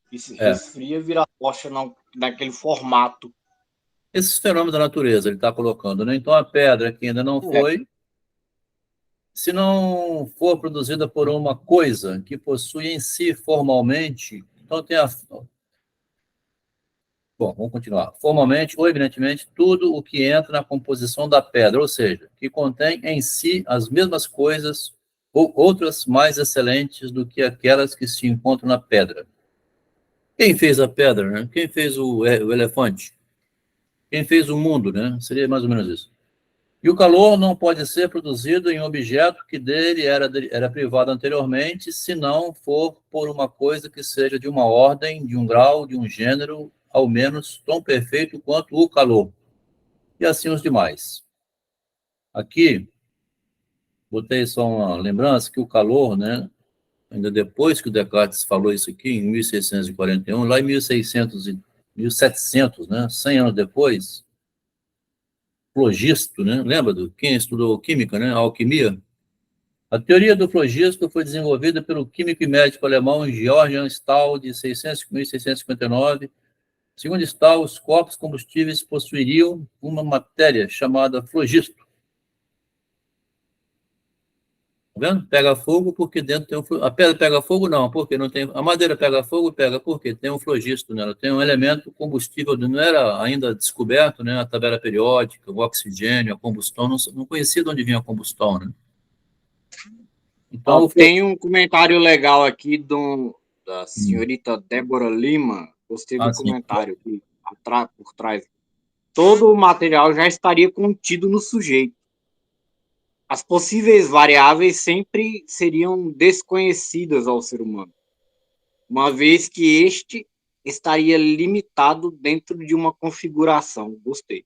E se É, resfria, vira rocha naquele formato. esses fenômenos da natureza ele está colocando, né? Então, a pedra que ainda não É. foi, se não for produzida por uma coisa que possui em si formalmente, então tem a... Bom, vamos continuar. Formalmente ou evidentemente, tudo o que entra na composição da pedra, ou seja, que contém em si as mesmas coisas ou outras mais excelentes do que aquelas que se encontram na pedra. Quem fez a pedra, né? Quem fez o elefante? Quem fez o mundo, né? Seria mais ou menos isso. E o calor não pode ser produzido em um objeto que dele era privado anteriormente, se não for por uma coisa que seja de uma ordem, de um grau, de um gênero, ao menos tão perfeito quanto o calor. E assim os demais. Aqui, botei só uma lembrança que o calor, né, ainda depois que o Descartes falou isso aqui, em 1641, lá em 1600 e 1700, né, 100 anos depois, Flogisto, né, lembra do quem estudou química, né, a alquimia? A teoria do flogisto foi desenvolvida pelo químico e médico alemão Georg Stahl, de 1659, Segundo está, os corpos combustíveis possuiriam uma matéria chamada flogisto. Tá vendo? Pega fogo porque dentro tem a pedra pega fogo, não, porque não tem. A madeira pega fogo, pega porque tem um flogisto nela, tem um elemento combustível, não era ainda descoberto, né? A tabela periódica, o oxigênio, a combustão, não conhecia de onde vinha a combustão, né? Ó, Então, tem um comentário legal aqui da Hum. senhorita Débora Lima. Gostei do Sim. comentário aqui, por trás. Todo o material já estaria contido no sujeito. As possíveis variáveis sempre seriam desconhecidas ao ser humano, uma vez que este estaria limitado dentro de uma configuração. Gostei.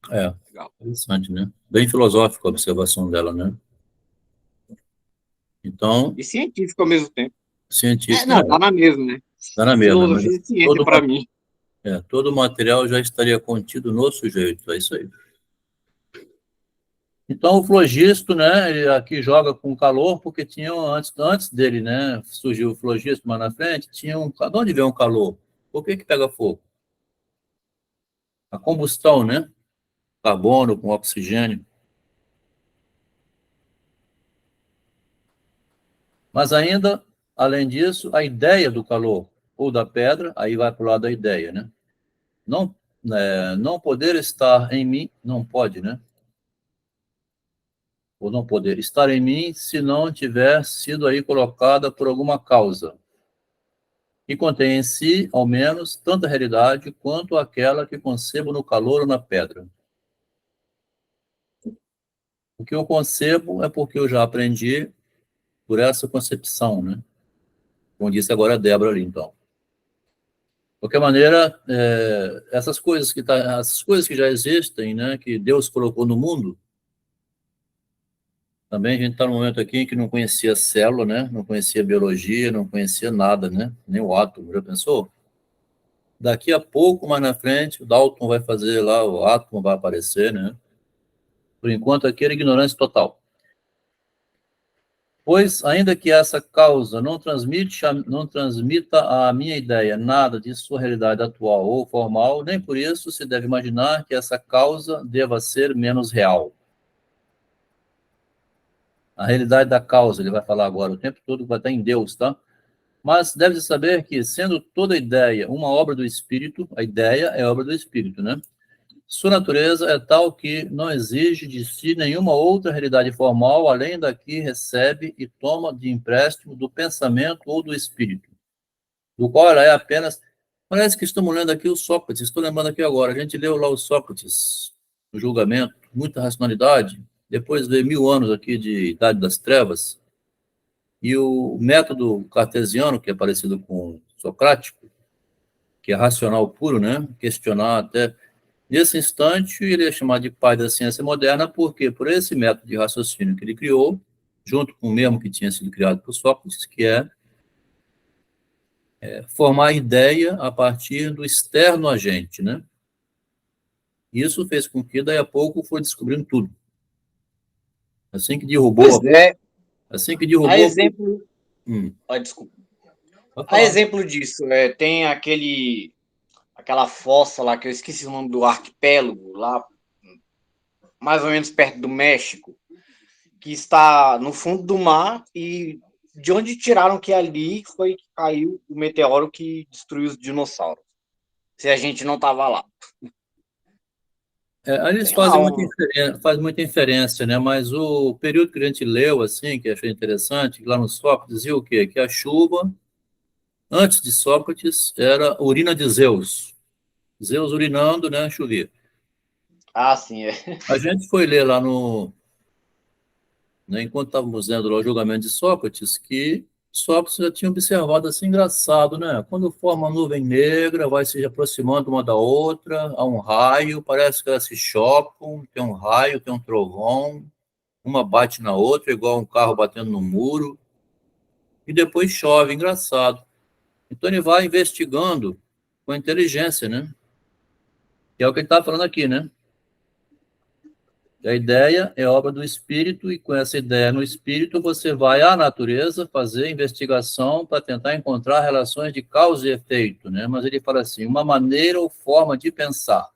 Legal. Interessante, né? Bem filosófica a observação dela, né? Então, E científico ao mesmo tempo. científica, Não, tá na mesma, né? está na mesma, mas Filosofia e ciência todo, para mim. todo o material já estaria contido no sujeito, é isso aí. Então, o flogisto, né, ele aqui joga com calor, porque tinha, antes dele, né, surgiu o flogisto, mas na frente, tinha de onde vem um calor? Por que pega fogo? A combustão, né, carbono com oxigênio. Mas ainda, além disso, a ideia do calor, ou da pedra, aí vai para o lado da ideia, né? Não, não poder estar em mim, não pode, né? Ou não poder estar em mim se não tiver sido aí colocada por alguma causa, que contém em si, ao menos, tanta realidade quanto aquela que concebo no calor ou na pedra. O que eu concebo é porque eu já aprendi por essa concepção, né? Como disse agora a Débora ali, então. De qualquer maneira, essas coisas que já existem, né, que Deus colocou no mundo, também a gente está num momento aqui em que não conhecia célula, né, não conhecia biologia, não conhecia nada, né, nem o átomo, já pensou? Daqui a pouco, mais na frente, o Dalton vai fazer lá, o átomo vai aparecer, né? Por enquanto, aqui era ignorância total. Pois, ainda que essa causa não transmita à minha ideia nada de sua realidade atual ou formal, nem por isso se deve imaginar que essa causa deva ser menos real. A realidade da causa, ele vai falar agora, o tempo todo vai estar em Deus, tá? Mas deve-se saber que, sendo toda ideia uma obra do Espírito, a ideia é obra do Espírito, né? Sua natureza é tal que não exige de si nenhuma outra realidade formal, além da que recebe e toma de empréstimo do pensamento ou do espírito, do qual ela é apenas. Parece que estamos lendo aqui o Sócrates, estou lembrando aqui agora, a gente leu lá o Sócrates, o julgamento, muita racionalidade, depois veio 1000 anos aqui de Idade das Trevas, e o método cartesiano, que é parecido com o socrático, que é racional puro, né? Questionar até. Nesse instante, ele é chamado de pai da ciência moderna, porque por esse método de raciocínio que ele criou, junto com o mesmo que tinha sido criado por Sócrates, que é formar ideia a partir do externo agente, né? Isso fez com que, daí a pouco, foi descobrindo tudo. Assim que Pois derrubou, é, assim que a derrubou, exemplo. hum, Desculpa. pode A falar. exemplo disso, tem aquela fossa lá, que eu esqueci o nome do arquipélago, lá mais ou menos perto do México, que está no fundo do mar, e de onde tiraram que ali foi que caiu o meteoro que destruiu os dinossauros. Se a gente não estava lá. Eles Tem lá faz muita inferência, né? Mas o período que a gente leu, assim, que achei interessante, lá no Sócrates, dizia o quê? Que a chuva, antes de Sócrates, era urina de Zeus. Zeus urinando, né? Chovia. sim, A gente foi ler lá né, enquanto estávamos lendo lá o julgamento de Sócrates, que Sócrates já tinha observado assim, engraçado, né? Quando forma uma nuvem negra, vai se aproximando uma da outra, há um raio, parece que elas se chocam, tem um raio, tem um trovão, uma bate na outra, igual um carro batendo no muro, e depois chove, engraçado. Então ele vai investigando com inteligência, né? Que é o que ele está falando aqui, né? A ideia é obra do espírito, e com essa ideia no espírito, você vai à natureza fazer investigação para tentar encontrar relações de causa e efeito, né? Mas ele fala assim, uma maneira ou forma de pensar.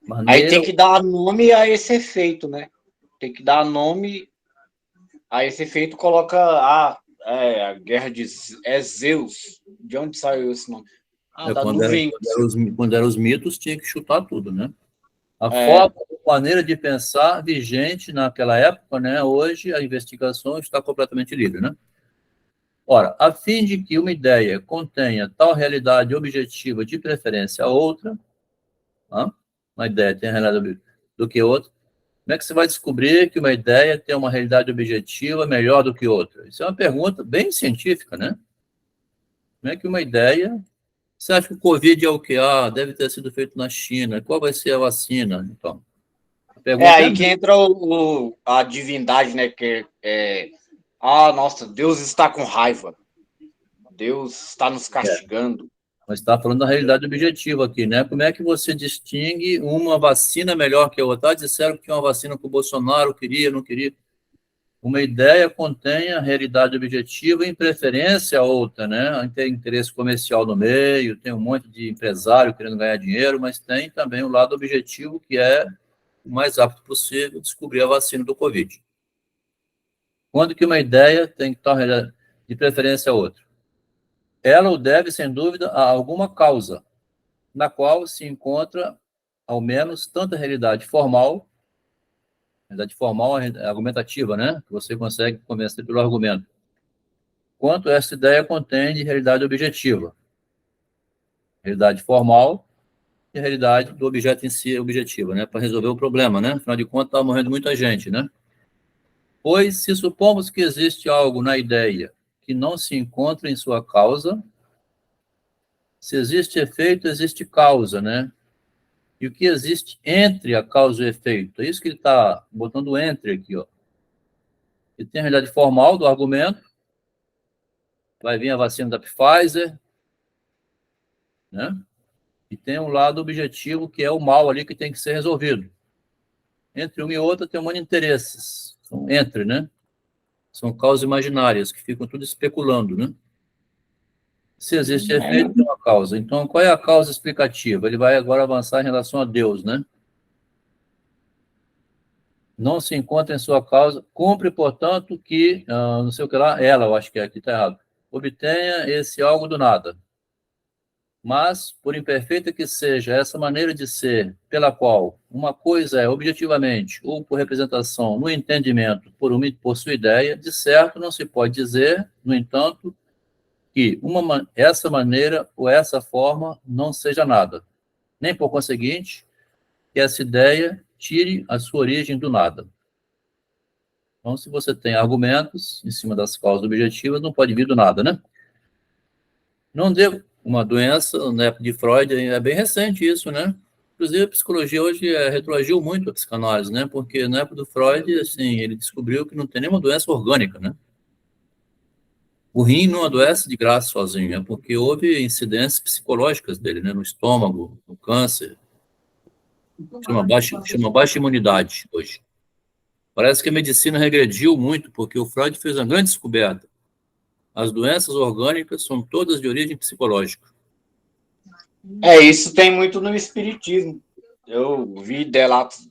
Aí tem Maneira... que dar nome a esse efeito, né? Tem que dar nome a esse efeito, coloca a guerra de Zeus. De onde saiu esse nome? Do vento. Quando eram os mitos, tinha que chutar tudo, né? A É, forma, a maneira de pensar vigente naquela época, né? Hoje a investigação está completamente livre, né? Ora, a fim de que uma ideia contenha tal realidade objetiva de preferência a outra, tá? Uma ideia tem a realidade do que outra, como é que você vai descobrir que uma ideia tem uma realidade objetiva melhor do que outra? Isso é uma pergunta bem científica, né? Como é que uma ideia... Você acha que o Covid é o quê? Ah, deve ter sido feito na China. Qual vai ser a vacina? Então, a pergunta é... aí que entra a divindade, né? Nossa, Deus está com raiva. Deus está nos castigando. Mas está falando da realidade objetiva aqui, né? Como é que você distingue uma vacina melhor que a outra? Disseram que tinha uma vacina que o Bolsonaro queria, não queria. Uma ideia contém a realidade objetiva em preferência a outra, né? Tem interesse comercial no meio, tem um monte de empresário querendo ganhar dinheiro, mas tem também o lado objetivo, que é o mais rápido possível descobrir a vacina do Covid. Quando que uma ideia tem que estar de preferência a outra? Ela o deve, sem dúvida, a alguma causa, na qual se encontra, ao menos, tanto a realidade formal argumentativa, né? Que você consegue convencer pelo argumento, quanto essa ideia contém de realidade objetiva. Realidade formal e a realidade do objeto em si objetiva, né? Para resolver o problema, né? Afinal de contas, está morrendo muita gente, né? Pois, se supomos que existe algo na ideia que não se encontra em sua causa, se existe efeito, existe causa, né? E o que existe entre a causa e o efeito? É isso que ele está botando entre aqui, ó. E tem a realidade formal do argumento, vai vir a vacina da Pfizer, né? E tem um lado objetivo, que é o mal ali que tem que ser resolvido. Entre uma e outra tem um monte de interesses. São entre, né? São causas imaginárias, que ficam tudo especulando, né? Se existe efeito, tem uma causa. Então, qual é a causa explicativa? Ele vai agora avançar em relação a Deus, né? Não se encontra em sua causa, cumpre, portanto, que, não sei o que lá, ela, eu acho que aqui está errado, obtenha esse algo do nada. Mas, por imperfeita que seja essa maneira de ser, pela qual uma coisa é objetivamente, ou por representação, no entendimento, por sua ideia, de certo não se pode dizer, no entanto, que essa maneira ou essa forma não seja nada, nem por conseguinte, que essa ideia tire a sua origem do nada. Então, se você tem argumentos em cima das causas objetivas, não pode vir do nada, né? Não deu uma doença, na época de Freud, é bem recente isso, né? Inclusive, a psicologia hoje retroagiu muito a psicanálise, né? Porque na época do Freud, assim, ele descobriu que não tem nenhuma doença orgânica, né? O rim não adoece de graça sozinho, é porque houve incidências psicológicas dele, né? No estômago, no câncer. Chama baixa imunidade hoje. Parece que a medicina regrediu muito, porque o Freud fez uma grande descoberta. As doenças orgânicas são todas de origem psicológica. Isso tem muito no espiritismo. Eu vi delatos.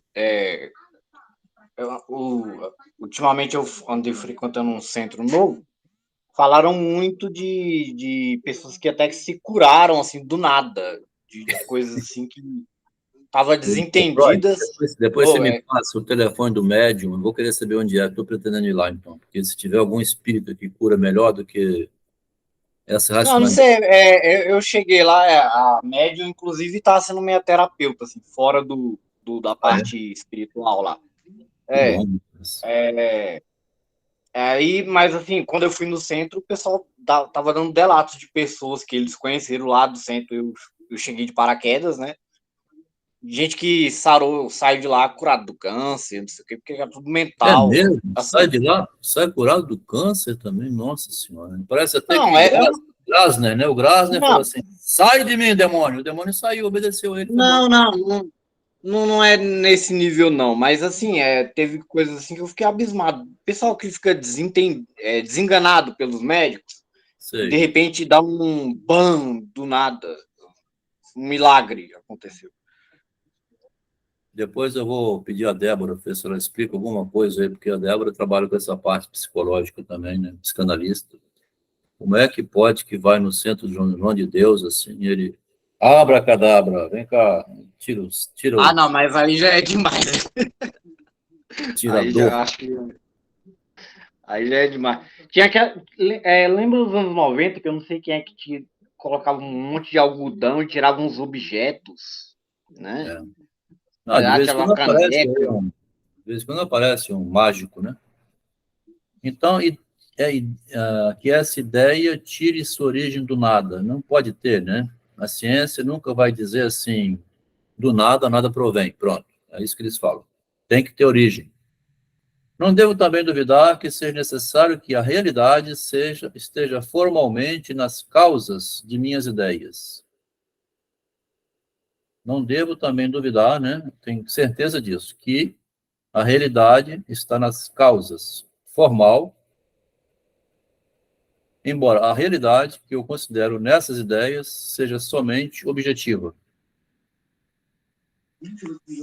Ultimamente eu andei frequentando um centro novo. Falaram muito de pessoas que até que se curaram assim do nada, de coisas assim que estavam desentendidas. Depois você me passa o telefone do médium, eu vou querer saber onde é, estou pretendendo ir lá, então. Porque se tiver algum espírito que cura melhor do que essa Não racionalidade... sei, eu cheguei lá, a médium, inclusive, está sendo minha terapeuta, assim, fora da parte espiritual lá. Que bom. Aí, mas assim, quando eu fui no centro, o pessoal tava dando relatos de pessoas que eles conheceram lá do centro. Eu cheguei de paraquedas, né? Gente que saiu de lá curado do câncer, não sei o quê, porque era tudo É mental. mesmo? Sai Assim, de lá, sai curado do câncer também, nossa senhora. Parece até não, que Grasner, né? O Grasner falou assim, sai de mim, demônio. O demônio saiu, obedeceu ele, foi embora. não. não é nesse nível, não, mas assim, teve coisas assim que eu fiquei abismado. Pessoal que fica desenganado pelos médicos e de Sei. repente dá um ban do nada. Um milagre aconteceu. Depois eu vou pedir a Débora, ver se ela explica alguma coisa aí, porque a Débora trabalha com essa parte psicológica também, né? Psicanalista. Como é que pode que vai no centro de João de Deus, assim, e ele... Abracadabra, vem cá, Ah, não, mas aí já é demais. tira a Aí já dor. acho que. Aí já é demais. Tinha aquela, lembra dos anos 90 que eu não sei quem é que colocava um monte de algodão e tirava uns objetos, né? É. Ah, de vez em Tirava quando uma aparece aí caneca. de vez em quando aparece um mágico, né? Então, que essa ideia tire sua origem do nada. Não pode ter, né? A ciência nunca vai dizer assim, do nada, nada provém. Pronto. É isso que eles falam. Tem que ter origem. Não devo também duvidar que seja necessário que a realidade esteja formalmente nas causas de minhas ideias. Não devo também duvidar, né? Tenho certeza disso, que a realidade está nas causas formal, embora a realidade que eu considero nessas ideias seja somente objetiva.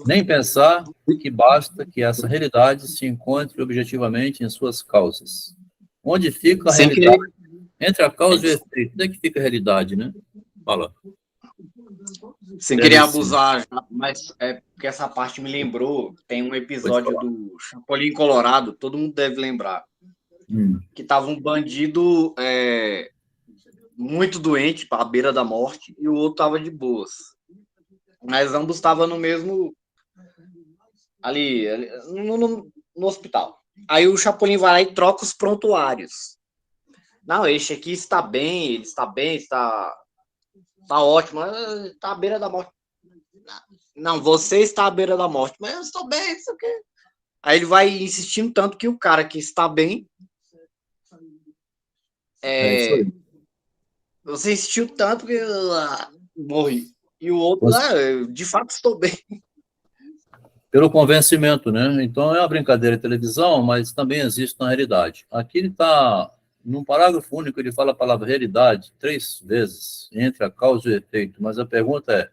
Nem pensar que basta que essa realidade se encontre objetivamente em suas causas. Onde fica a Sem realidade? querer, Entre a causa e o efeito. Onde é que fica a realidade, né? Fala. sem querer Belíssimo. abusar, mas é porque essa parte me lembrou. Tem um Pode episódio falar. do Chapolin Colorado, todo mundo deve lembrar, Hum. que tava um bandido muito doente, à beira da morte, e o outro tava de boas. Mas ambos estavam no mesmo ali no hospital. Aí o Chapolin vai lá e troca os prontuários. Não, este aqui está bem, ele está bem, está ótimo, está à beira da morte. Não, você está à beira da morte, mas eu estou bem, isso aqui. Aí ele vai insistindo tanto que o cara que está bem, É isso aí. você insistiu tanto que morri. E o outro, de fato estou bem. Pelo convencimento, né? Então é uma brincadeira de televisão, mas também existe na realidade. Aqui ele está, num parágrafo único, ele fala a palavra realidade 3 vezes, entre a causa e o efeito. Mas a pergunta é: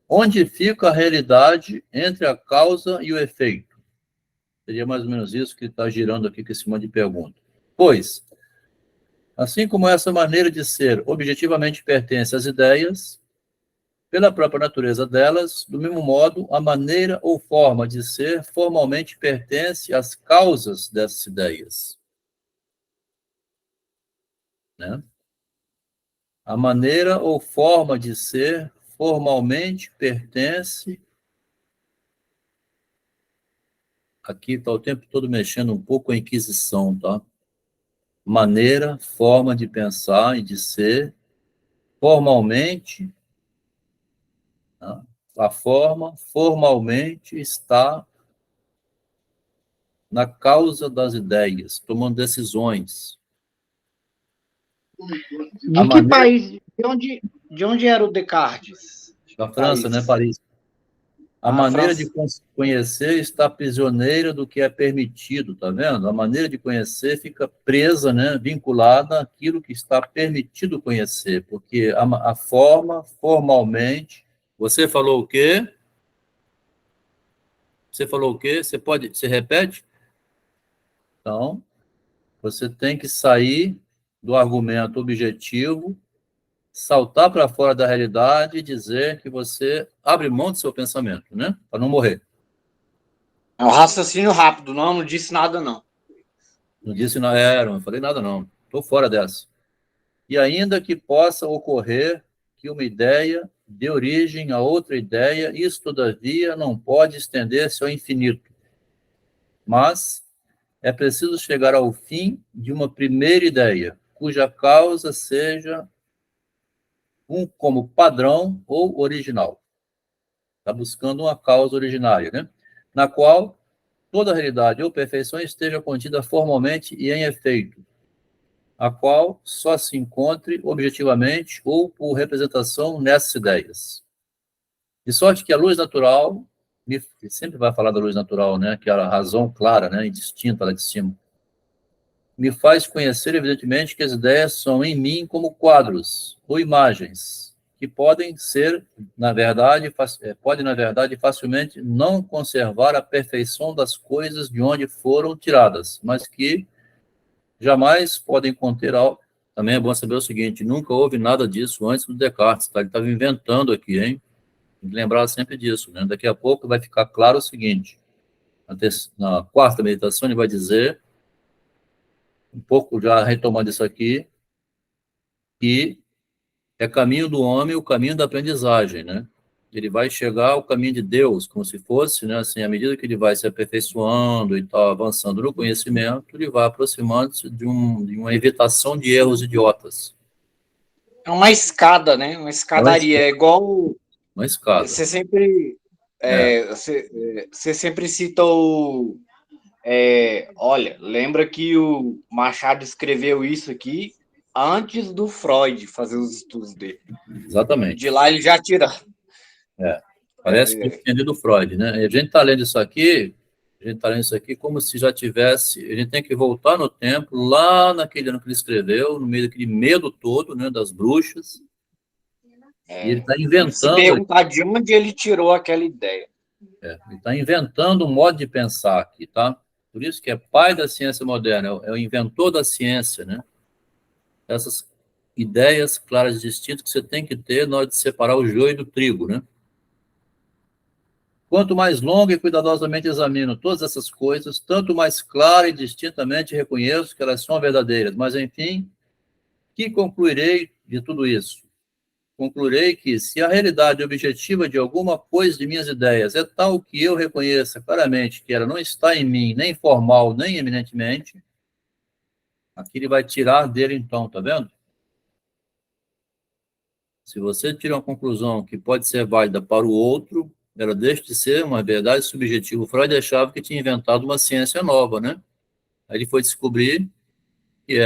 onde fica a realidade entre a causa e o efeito? Seria mais ou menos isso que está girando aqui com esse monte de pergunta. Pois, assim como essa maneira de ser objetivamente pertence às ideias, pela própria natureza delas, do mesmo modo, a maneira ou forma de ser formalmente pertence às causas dessas ideias. Né? A maneira ou forma de ser formalmente pertence. Aqui está o tempo todo mexendo um pouco a Inquisição, tá? Maneira, forma de pensar e de ser, formalmente, tá? A forma formalmente está na causa das ideias, tomando decisões. A De que maneira país? De onde era o Descartes? da França, né, País. Paris. A A maneira de França. conhecer está prisioneira do que é permitido, tá vendo? A maneira de conhecer fica presa, né, vinculada àquilo que está permitido conhecer, porque a forma, formalmente... Você falou o quê? Você falou o quê? Você repete? Então, você tem que sair do argumento objetivo, saltar para fora da realidade e dizer que você abre mão do seu pensamento, né? Para não morrer. É um raciocínio rápido, não disse nada, não. Não disse não era, não falei nada não. Estou fora dessa. E ainda que possa ocorrer que uma ideia dê origem a outra ideia, isso, todavia, não pode estender-se ao infinito. Mas é preciso chegar ao fim de uma primeira ideia, cuja causa seja como padrão ou original. Está buscando uma causa originária, né? Na qual toda a realidade ou perfeição esteja contida formalmente e em efeito, a qual só se encontre objetivamente ou por representação nessas ideias. De sorte que a luz natural sempre vai falar da luz natural, né? Que é a razão clara, né? E distinta lá de cima. Me faz conhecer, evidentemente, que as ideias são em mim como quadros ou imagens, que podem ser, na verdade, facilmente não conservar a perfeição das coisas de onde foram tiradas, mas que jamais podem conter algo. Também é bom saber o seguinte, nunca houve nada disso antes do Descartes, tá? Ele estava inventando aqui, hein? Tem que lembrar sempre disso, né? Daqui a pouco vai ficar claro o seguinte, na quarta meditação ele vai dizer, um pouco já retomando isso aqui, que é caminho do homem o caminho da aprendizagem, né? Ele vai chegar ao caminho de Deus, como se fosse, né? Assim, à medida que ele vai se aperfeiçoando e tal, avançando no conhecimento, ele vai aproximando-se de uma evitação de erros idiotas. É uma escada, né? Uma escadaria. É igual. Uma escada. Você sempre. Você sempre cita o. Olha, lembra que o Machado escreveu isso aqui antes do Freud fazer os estudos dele. Exatamente. De lá ele já tira. Parece que entendi do Freud, né? A gente está lendo isso aqui, como se já tivesse. A gente tem que voltar no tempo, lá naquele ano que ele escreveu, no meio daquele medo todo, né, das bruxas. E ele está inventando. Se perguntar de onde ele tirou aquela ideia. Ele está inventando um modo de pensar aqui, tá? Por isso que é pai da ciência moderna, é o inventor da ciência, né? Essas ideias claras e distintas que você tem que ter na hora de separar o joio do trigo, né? Quanto mais longa e cuidadosamente examino todas essas coisas, tanto mais clara e distintamente reconheço que elas são verdadeiras. Mas, enfim, que concluirei de tudo isso? Concluirei que, se a realidade objetiva de alguma coisa de minhas ideias é tal que eu reconheça claramente que ela não está em mim, nem formal, nem eminentemente, aqui ele vai tirar dele então, tá vendo? Se você tira uma conclusão que pode ser válida para o outro, ela deixa de ser uma verdade subjetiva. O Freud achava que tinha inventado uma ciência nova, né? Aí ele foi descobrir que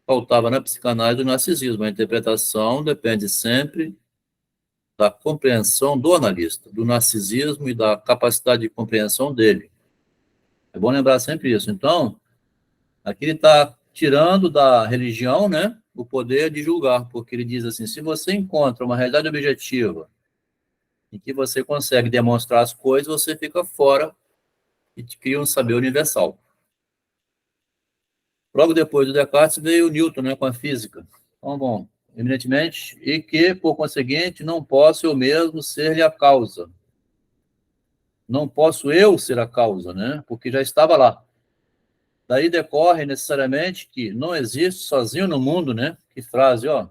faltava na psicanálise do narcisismo. A interpretação depende sempre da compreensão do analista, do narcisismo e da capacidade de compreensão dele. É bom lembrar sempre isso. Então, aqui ele está tirando da religião, né, o poder de julgar, porque ele diz assim, se você encontra uma realidade objetiva em que você consegue demonstrar as coisas, você fica fora e te cria um saber universal. Logo depois do Descartes veio o Newton, né, com a física. Então, bom, eminentemente, e que, por conseguinte, não posso eu mesmo ser-lhe a causa. Não posso eu ser a causa, né, porque já estava lá. Daí decorre necessariamente que não existe sozinho no mundo, né, que frase, ó,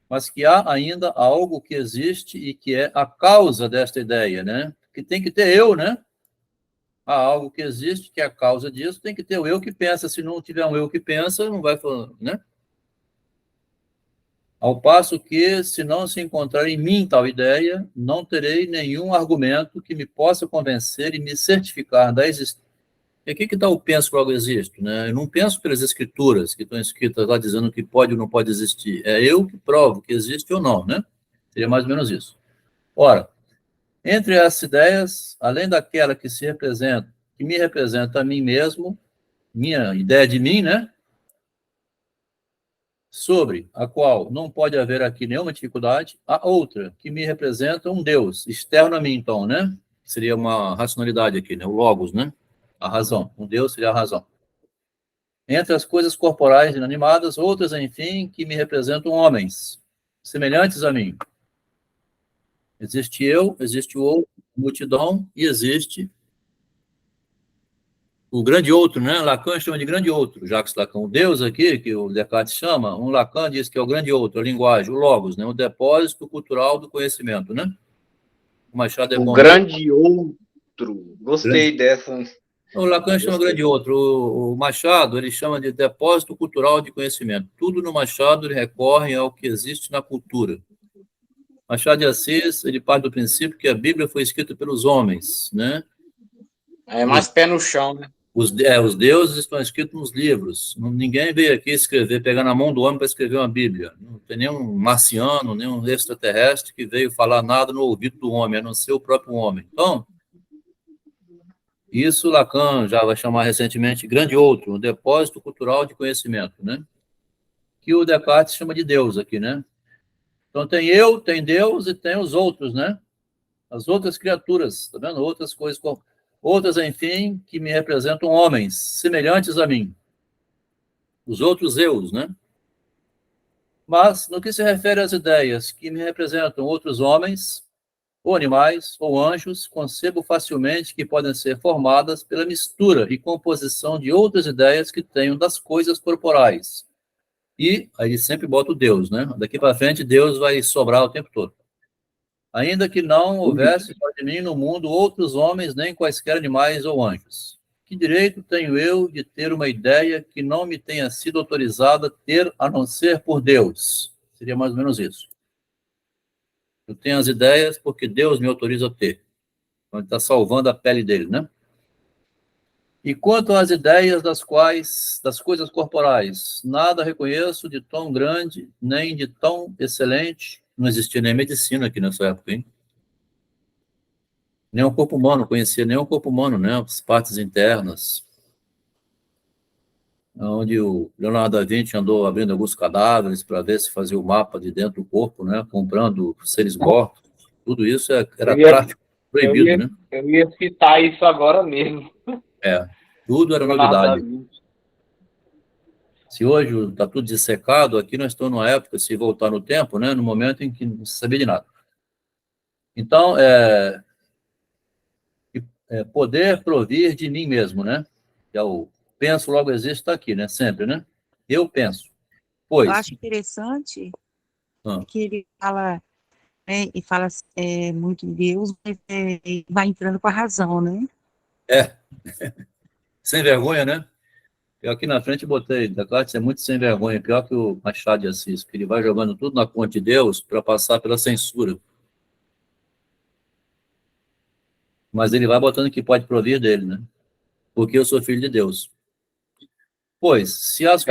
mas que há ainda algo que existe e que é a causa desta ideia, né, que tem que ter eu, né, há algo que existe, que é a causa disso, tem que ter o eu que pensa. Se não tiver um eu que pensa, não vai, né? Ao passo que, se não se encontrar em mim tal ideia, não terei nenhum argumento que me possa convencer e me certificar da existência. E aqui que está o penso logo existo, né? Eu não penso pelas escrituras que estão escritas lá dizendo que pode ou não pode existir. É eu que provo que existe ou não, né? Seria mais ou menos isso. Ora, entre essas ideias, além daquela que me representa a mim mesmo, minha ideia de mim, né? Sobre a qual não pode haver aqui nenhuma dificuldade, a outra, que me representa um Deus, externo a mim, então, né? Seria uma racionalidade aqui, né? O logos, né? A razão. Um Deus seria a razão. Entre as coisas corporais inanimadas, outras, enfim, que me representam homens, semelhantes a mim. Existe eu, existe o outro, multidão, e existe o grande outro, né? Lacan chama de grande outro, Jacques Lacan. O Deus aqui, que o Descartes chama, um Lacan diz que é o grande outro, a linguagem, o logos, né? O depósito cultural do conhecimento, né? O Machado é bom. O grande outro. Gostei dessa. O Lacan chama grande outro. O Machado, ele chama de depósito cultural de conhecimento. Tudo no Machado ele recorre ao que existe na cultura. Machado de Assis, ele parte do princípio que a Bíblia foi escrita pelos homens, né? É mais pé no chão, né? Os deuses estão escritos nos livros. Ninguém veio aqui escrever, pegar na mão do homem para escrever uma Bíblia. Não tem nenhum marciano, nenhum extraterrestre que veio falar nada no ouvido do homem, a não ser o próprio homem. Então, isso Lacan já vai chamar recentemente grande outro, um depósito cultural de conhecimento, né? Que o Descartes chama de Deus aqui, né? Então tem eu, tem Deus e tem os outros, né? As outras criaturas, tá vendo? Outras coisas, outras, enfim, que me representam homens, semelhantes a mim. Os outros eus, né? Mas, no que se refere às ideias que me representam outros homens, ou animais, ou anjos, concebo facilmente que podem ser formadas pela mistura e composição de outras ideias que tenho das coisas corporais. E aí sempre bota o Deus, né? Daqui para frente, Deus vai sobrar o tempo todo. Ainda que não houvesse fora de mim no mundo outros homens, nem quaisquer animais ou anjos. Que direito tenho eu de ter uma ideia que não me tenha sido autorizada a ter, a não ser por Deus? Seria mais ou menos isso. Eu tenho as ideias porque Deus me autoriza a ter. Então, ele está salvando a pele dele, né? E quanto às ideias das coisas corporais, nada reconheço de tão grande, nem de tão excelente. Não existia nem medicina aqui nessa época, hein? Nem o corpo humano, conhecia nem o corpo humano, né? As partes internas. Onde o Leonardo da Vinci andou abrindo alguns cadáveres para ver se fazia o mapa de dentro do corpo, né? Comprando seres mortos. Tudo isso era tráfico proibido, né? Eu ia citar isso agora mesmo. Tudo era novidade. Se hoje está tudo dissecado, aqui nós estamos numa época, se voltar no tempo, né? No momento em que não se sabia de nada. Então, poder provir de mim mesmo, né? Que é o penso, logo existe, está aqui, né? Sempre, né? Eu penso. Pois. Eu acho interessante que ele fala, né, e fala muito de Deus, mas vai entrando com a razão, né? Sem vergonha, né? Eu aqui na frente botei, Descartes é muito sem vergonha, pior que o Machado de Assis, que ele vai jogando tudo na conta de Deus para passar pela censura. Mas ele vai botando que pode provir dele, né? Porque eu sou filho de Deus. Pois, se as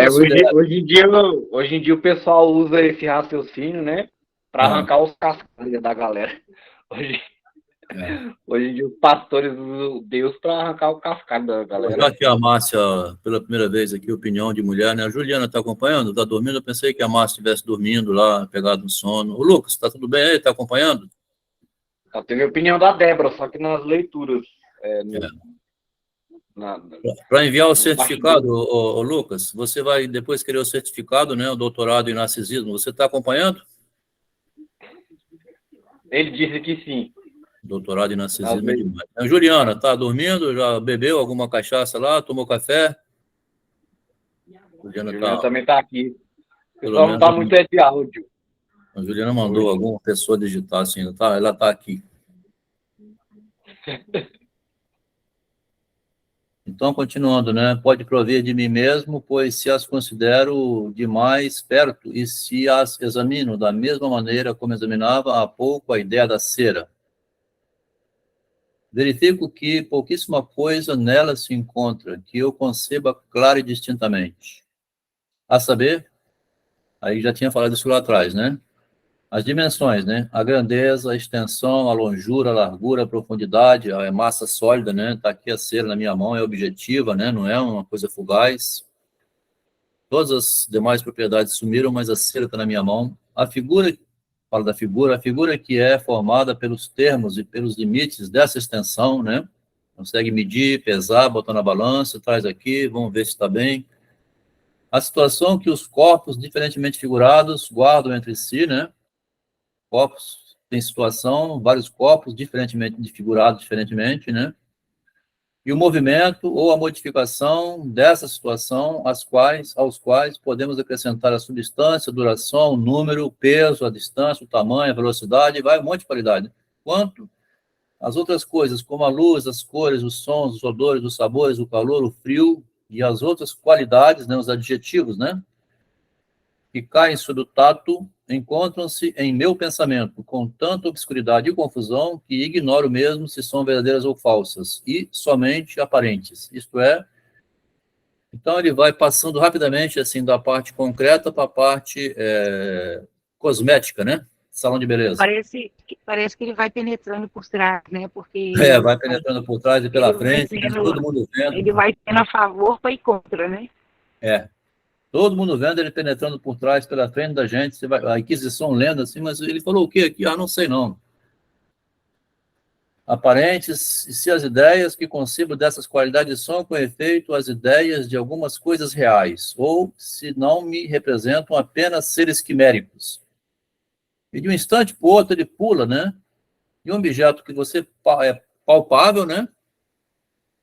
hoje em dia o pessoal usa esse raciocínio, né? Para arrancar os cascalhos da galera. Hoje em dia os pastores usam Deus para arrancar o cascalho da galera. Já que a Márcia, pela primeira vez aqui, opinião de mulher, né? A Juliana está acompanhando? Está dormindo? Eu pensei que a Márcia estivesse dormindo lá, pegado no sono. Ô, Lucas, está tudo bem aí? Está acompanhando? Eu tenho a opinião da Débora, só que nas leituras. Para enviar o certificado, ô, Lucas, você vai depois querer o certificado, né? O doutorado em narcisismo. Você está acompanhando? Ele disse que sim. Doutorado em narcisismo é demais. A Juliana, está dormindo? Já bebeu alguma cachaça lá? Tomou café? Juliana também está aqui. O pessoal não está muito de áudio. A Juliana mandou alguma pessoa digitar assim, tá? Ela está aqui. Então, continuando, né? Pode prover de mim mesmo, pois se as considero demais perto e se as examino da mesma maneira como examinava há pouco a ideia da cera. Verifico que pouquíssima coisa nela se encontra que eu conceba clara e distintamente. A saber, aí já tinha falado isso lá atrás, né? As dimensões, né? A grandeza, a extensão, a longura, a largura, a profundidade, a massa sólida, né? Está aqui a cera na minha mão, é objetiva, né? Não é uma coisa fugaz. Todas as demais propriedades sumiram, mas a cera está na minha mão. A figura, fala da figura, a figura que é formada pelos termos e pelos limites dessa extensão, né? Consegue medir, pesar, botar na balança, traz aqui, vamos ver se está bem. A situação que os corpos diferentemente figurados guardam entre si, né? Corpos tem situação, vários corpos diferentemente figurados diferentemente, né? E o movimento ou a modificação dessa situação, aos quais podemos acrescentar a substância, a duração, o número, o peso, a distância, o tamanho, a velocidade, vai um monte de qualidade. Quanto as outras coisas, como a luz, as cores, os sons, os odores, os sabores, o calor, o frio e as outras qualidades, né, os adjetivos, né? Que caem sob o tato, encontram-se em meu pensamento com tanta obscuridade e confusão que ignoro mesmo se são verdadeiras ou falsas, e somente aparentes. Isto é, Então, ele vai passando rapidamente, assim, da parte concreta para a parte cosmética, né? Salão de beleza. Parece que ele vai penetrando por trás, né? Porque Vai penetrando por trás e pela frente, né? Todo mundo vendo. Ele vai tendo a favor para ir contra, né? Todo mundo vendo ele penetrando por trás, pela frente da gente. Você vai, a Inquisição lendo assim, mas ele falou o quê aqui? Não sei não. Aparentes, e se as ideias que concebo dessas qualidades são, com efeito, as ideias de algumas coisas reais, ou se não me representam apenas seres quiméricos. E de um instante para o outro ele pula, né? De um objeto que você é palpável, né?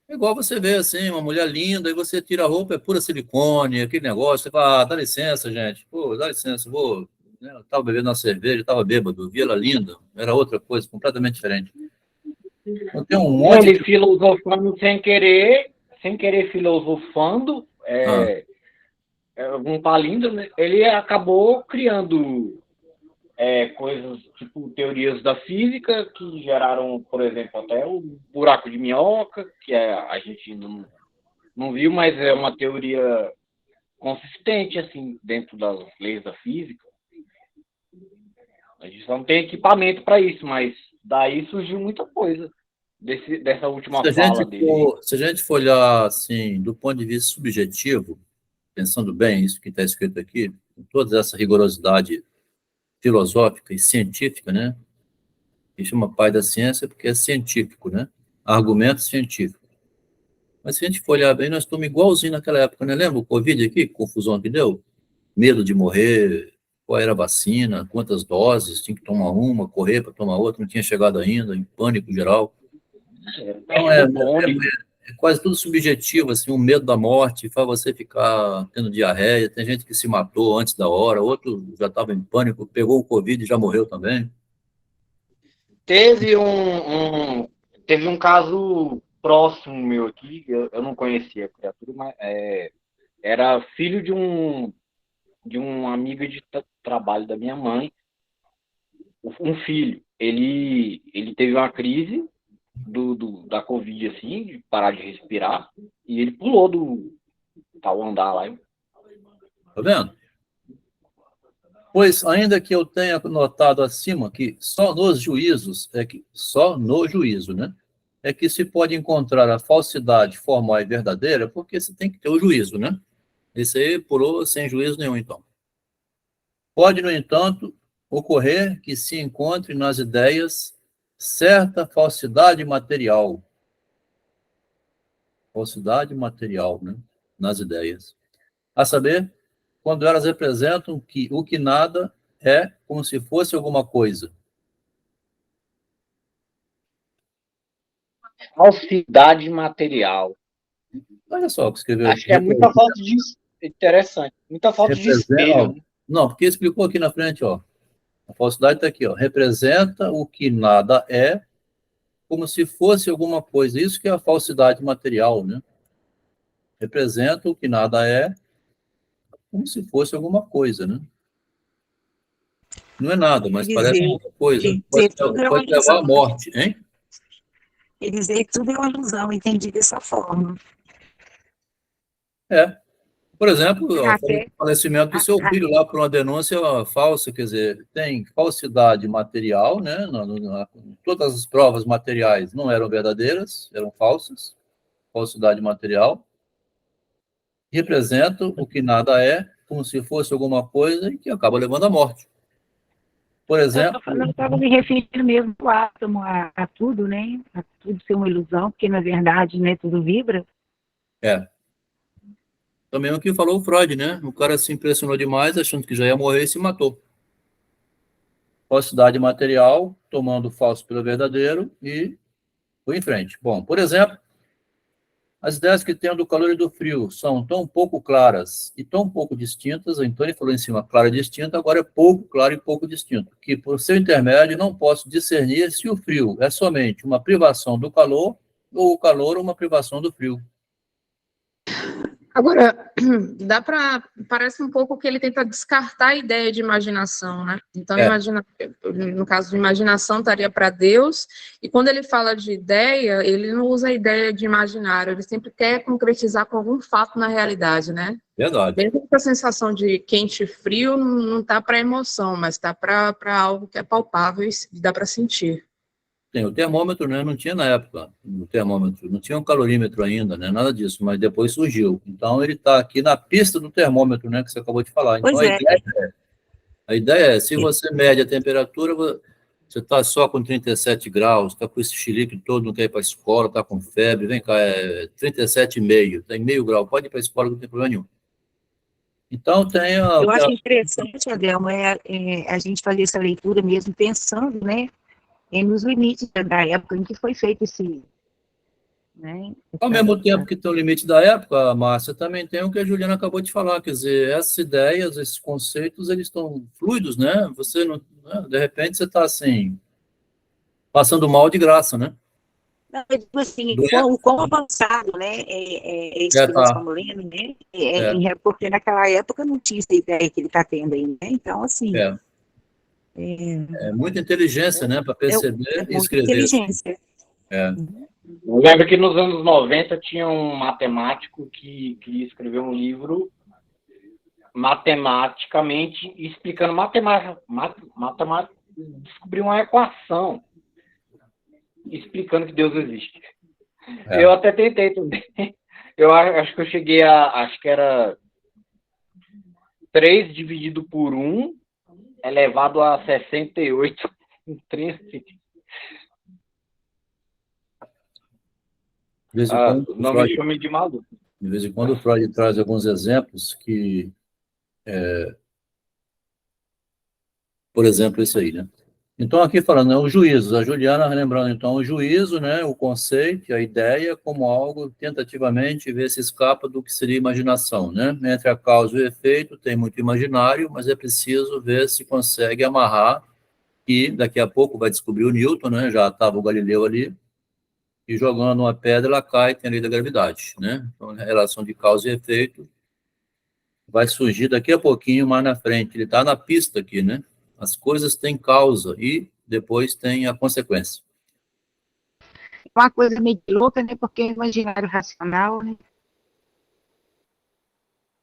Igual você vê, assim, uma mulher linda, e você tira a roupa, é pura silicone, aquele negócio, você fala, dá licença, gente, pô, dá licença, vou... Eu estava bebendo uma cerveja, estava bêbado, vi ela linda, era outra coisa, completamente diferente. Então, tem um monte ele filosofando sem querer filosofando, um palíndromo, né? Ele acabou criando coisas tipo teorias da física que geraram, por exemplo, até o buraco de minhoca, que a gente não viu, mas é uma teoria consistente, assim, dentro das leis da física. A gente só não tem equipamento para isso, mas daí surgiu muita coisa dessa última fala dele. Se a gente for olhar, assim, do ponto de vista subjetivo, pensando bem isso que está escrito aqui, com toda essa rigorosidade filosófica e científica, né? Que chama pai da ciência porque é científico, né? Argumento científico. Mas se a gente for olhar bem, nós estamos igualzinho naquela época, né? Lembra o Covid aqui, que confusão que deu? Medo de morrer, qual era a vacina, quantas doses, tinha que tomar uma, correr para tomar outra, não tinha chegado ainda, em pânico geral. Então, é quase tudo subjetivo, assim, o medo da morte faz você ficar tendo diarreia, tem gente que se matou antes da hora, outro já estava em pânico, pegou o Covid e já morreu também. Teve um caso próximo meu aqui, eu não conhecia a criatura, mas era filho de um amigo de trabalho da minha mãe, um filho. Ele teve uma crise da Covid, assim, de parar de respirar, e ele pulou do tal andar lá. Tá vendo? Pois, ainda que eu tenha notado acima que só no juízo, né, é que se pode encontrar a falsidade formal e verdadeira, porque você tem que ter o juízo, né? Esse aí pulou sem juízo nenhum, então. Pode, no entanto, ocorrer que se encontre nas ideias certa falsidade material. Falsidade material, né? Nas ideias. A saber, quando elas representam que o que nada é como se fosse alguma coisa. Falsidade material. Olha só o que escreveu. Acho que é muita falta de... Interessante. Muita falta de espelho. Né? Não, porque explicou aqui na frente, ó. A falsidade está aqui, ó. Representa o que nada é como se fosse alguma coisa. Isso que é a falsidade material, né? Representa o que nada é como se fosse alguma coisa, né? Não é nada, mas parece alguma coisa. Pode levar à morte, hein? Quer dizer que tudo é uma ilusão, entendi dessa forma. Por exemplo, o falecimento do seu filho lá por uma denúncia falsa, quer dizer, tem falsidade material, né? Todas as provas materiais não eram verdadeiras, eram falsas, falsidade material. Representam o que nada é, como se fosse alguma coisa e que acaba levando à morte. Por exemplo... Eu estava me referindo mesmo ao átomo, a tudo, né? A tudo ser uma ilusão, porque, na verdade, né, tudo vibra. Também o que falou o Freud, né? O cara se impressionou demais, achando que já ia morrer e se matou. Falsidade material, tomando o falso pelo verdadeiro e foi em frente. Bom, por exemplo, as ideias que tenho do calor e do frio são tão pouco claras e tão pouco distintas, então ele falou em cima clara e distinta, agora é pouco claro e pouco distinto, que por seu intermédio não posso discernir se o frio é somente uma privação do calor ou o calor uma privação do frio. Agora, parece um pouco que ele tenta descartar a ideia de imaginação, né? Então, no caso de imaginação, estaria para Deus, e quando ele fala de ideia, ele não usa a ideia de imaginário, ele sempre quer concretizar com algum fato na realidade, né? Verdade. Mesmo que a sensação de quente e frio não está para emoção, mas está para algo que é palpável e dá para sentir. Tem o termômetro, né? Não tinha na época o termômetro, não tinha um calorímetro ainda, né? Nada disso, mas depois surgiu. Então ele está aqui na pista do termômetro, né? Que você acabou de falar. Então Pois a ideia é, se você mede a temperatura, você está só com 37 graus, está com esse xilique todo, não quer ir para a escola, está com febre, vem cá, é 37,5, tem meio grau, pode ir para a escola, não tem problema nenhum. Então tem eu acho interessante, Adelmo, a gente fazer essa leitura mesmo pensando, né, nos limites da época em que foi feito esse... Né, Ao mesmo tempo que tem o limite da época, Márcia, também tem o que a Juliana acabou de falar, quer dizer, essas ideias, esses conceitos, eles estão fluidos, né? Você não, né? De repente você está assim, passando mal de graça, né? Não, eu digo assim, o quão avançado, né, isso que nós estamos lendo, né, porque naquela época não tinha essa ideia que ele está tendo aí, né? Então, assim... É muita inteligência, né, para perceber e escrever. Inteligência. Eu lembro que nos anos 90 tinha um matemático que escreveu um livro matematicamente explicando descobriu uma equação explicando que Deus existe. Eu até tentei também. Eu acho que eu cheguei acho que era 3 dividido por 1 elevado a 68 em 30. Não me chame de maluco. De vez em quando o Freud traz alguns exemplos que, por exemplo, esse aí, né? Então, aqui falando, né, os juízos, a Juliana lembrando, então, o juízo, né, o conceito, a ideia como algo tentativamente ver se escapa do que seria imaginação, né? Entre a causa e o efeito tem muito imaginário, mas é preciso ver se consegue amarrar, e daqui a pouco vai descobrir o Newton, né? Já estava o Galileu ali, e jogando uma pedra, ela cai, tem a lei da gravidade, né? Então, a relação de causa e efeito vai surgir daqui a pouquinho, mais na frente. Ele está na pista aqui, né? As coisas têm causa e depois tem a consequência. Uma coisa meio louca, né? Porque é imaginário racional, né?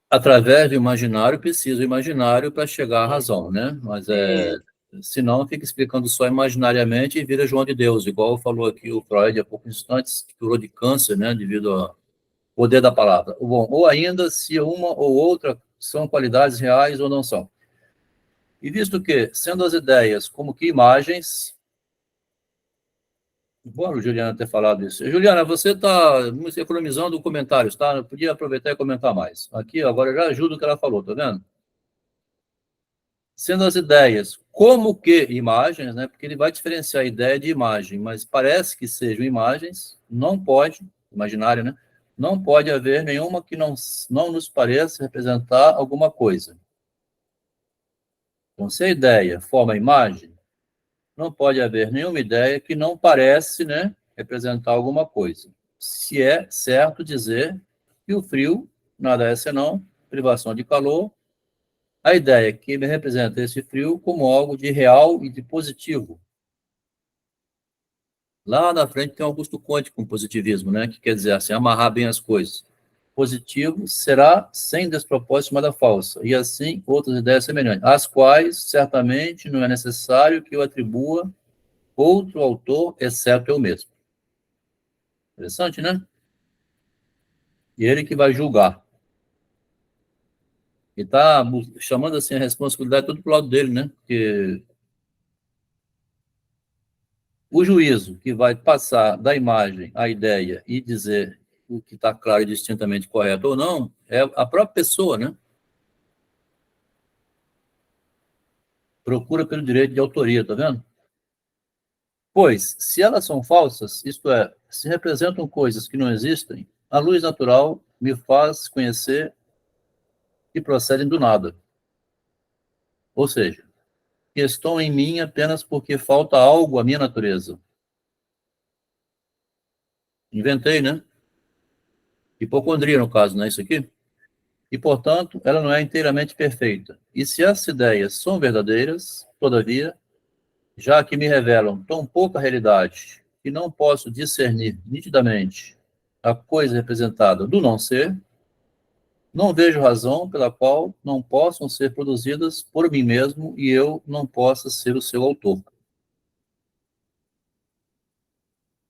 Através do imaginário, precisa o imaginário para chegar à razão, né? Mas senão fica explicando só imaginariamente e vira João de Deus, igual falou aqui o Freud há poucos instantes, que curou de câncer, né? Devido ao poder da palavra. Bom, ou ainda se uma ou outra são qualidades reais ou não são. E visto que, sendo as ideias como que imagens... Bom, Juliana, ter falado isso. Juliana, você está economizando comentários, tá? Eu podia aproveitar e comentar mais. Aqui, agora, já ajuda o que ela falou, tá vendo? Sendo as ideias como que imagens, né? Porque ele vai diferenciar a ideia de imagem, mas parece que sejam imagens, não pode, imaginário, né? Não pode haver nenhuma que não nos pareça representar alguma coisa. Então, se a ideia forma a imagem, não pode haver nenhuma ideia que não parece, né, representar alguma coisa. Se é certo dizer que o frio nada é senão privação de calor, a ideia que representa esse frio como algo de real e de positivo. Lá na frente tem Augusto Conte com positivismo, né, que quer dizer assim, amarrar bem as coisas. Positivo será sem despropósito, mas falsa, e assim outras ideias semelhantes, às quais certamente não é necessário que eu atribua outro autor, exceto eu mesmo. Interessante, né? E ele que vai julgar. E está chamando assim a responsabilidade tudo para o lado dele, né? Porque o juízo que vai passar da imagem à ideia e dizer o que está claro e distintamente correto ou não, é a própria pessoa, né? Procura pelo direito de autoria, tá vendo? Pois, se elas são falsas, isto é, se representam coisas que não existem, a luz natural me faz conhecer que procedem do nada. Ou seja, que estão em mim apenas porque falta algo à minha natureza. Inventei, né? Hipocondria, no caso, não é isso aqui? e, portanto, ela não é inteiramente perfeita. E se essas ideias são verdadeiras, todavia, já que me revelam tão pouca realidade que não posso discernir nitidamente a coisa representada do não ser, não vejo razão pela qual não possam ser produzidas por mim mesmo e eu não possa ser o seu autor.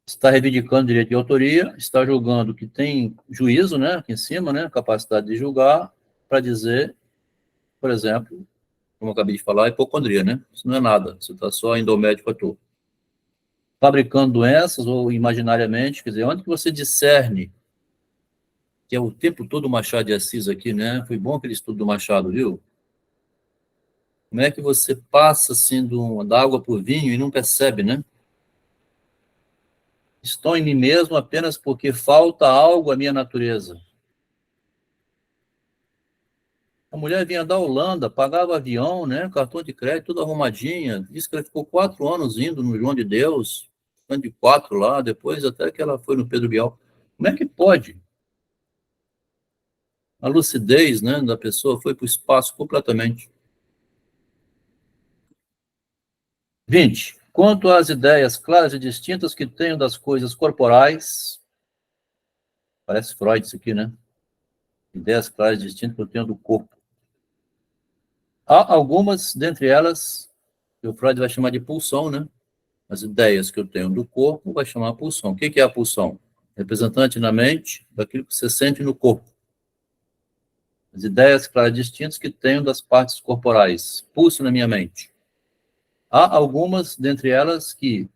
Está reivindicando direito de autoria, está julgando que tem juízo, né, aqui em cima, né, capacidade de julgar, para dizer, por exemplo, como eu acabei de falar, hipocondria, né? Isso não é nada, você está só indo ao médico à toa. Fabricando doenças ou imaginariamente, quer dizer, onde que você discerne, que é o tempo todo o Machado de Assis aqui, né? Foi bom aquele estudo do Machado, viu? Como é que você passa, assim, da água para o vinho e não percebe, né? Estou em mim mesmo apenas porque falta algo à minha natureza. A mulher vinha da Holanda, pagava avião, né? Cartão de crédito, tudo arrumadinha. Disse que ela ficou 4 anos indo no João de Deus, ano de 4 lá, depois até que ela foi no Pedro Bial. Como é que pode? A lucidez, né, da pessoa foi para o espaço completamente. 20. Quanto às ideias claras e distintas que tenho das coisas corporais, parece Freud isso aqui, né? Ideias claras e distintas que eu tenho do corpo. Há algumas, dentre elas, que o Freud vai chamar de pulsão, né? As ideias que eu tenho do corpo vai chamar pulsão. O que é a pulsão? Representante na mente daquilo que você sente no corpo. As ideias claras e distintas que tenho das partes corporais. Pulso na minha mente. Há algumas, dentre elas, que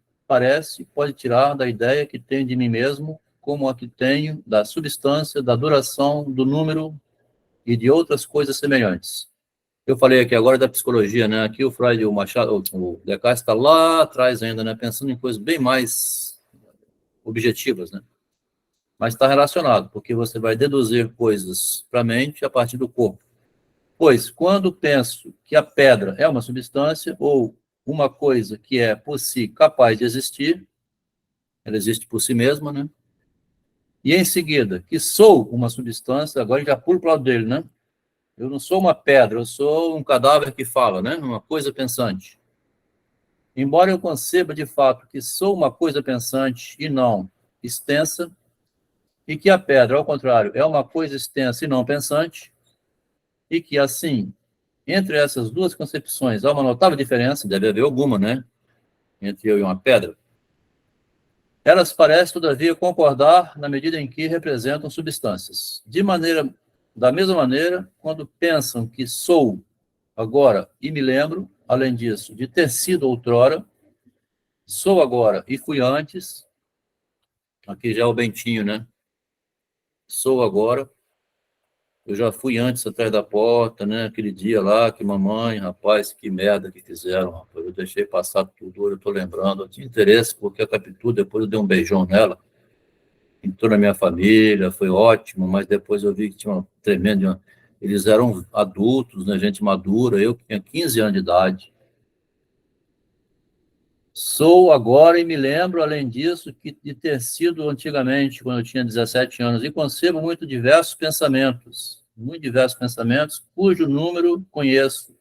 pode tirar da ideia que tenho de mim mesmo, como a que tenho da substância, da duração, do número e de outras coisas semelhantes. Eu falei aqui agora da psicologia, né? Aqui o Freud, o Machado, o Descartes está lá atrás ainda, né? Pensando em coisas bem mais objetivas, né? Mas está relacionado, porque você vai deduzir coisas para a mente a partir do corpo. Pois, quando penso que a pedra é uma substância ou uma coisa que é por si capaz de existir, ela existe por si mesma, né? E em seguida, que sou uma substância, agora já pulo para o lado dele, né? Eu não sou uma pedra, eu sou um cadáver que fala, né? Uma coisa pensante. Embora eu conceba de fato que sou uma coisa pensante e não extensa, e que a pedra, ao contrário, é uma coisa extensa e não pensante, e que, assim, entre essas duas concepções há uma notável diferença, deve haver alguma, né? Entre eu e uma pedra. Elas parecem, todavia, concordar na medida em que representam substâncias. Da mesma maneira, quando pensam que sou agora e me lembro, além disso, de ter sido outrora, sou agora e fui antes, aqui já é o Bentinho, né? Sou agora, eu já fui antes atrás da porta, né? Aquele dia lá que mamãe, rapaz, que merda que fizeram, rapaz. Eu deixei passar tudo, eu tô lembrando. Eu tinha interesse porque a Capitu, depois eu dei um beijão nela, entrou na minha família, foi ótimo, mas depois eu vi que tinha uma tremenda... Eles eram adultos, né? Gente madura, eu que tinha 15 anos de idade. Sou agora e me lembro, além disso, de ter sido antigamente, quando eu tinha 17 anos, e concebo muito diversos pensamentos, cujo número conheço.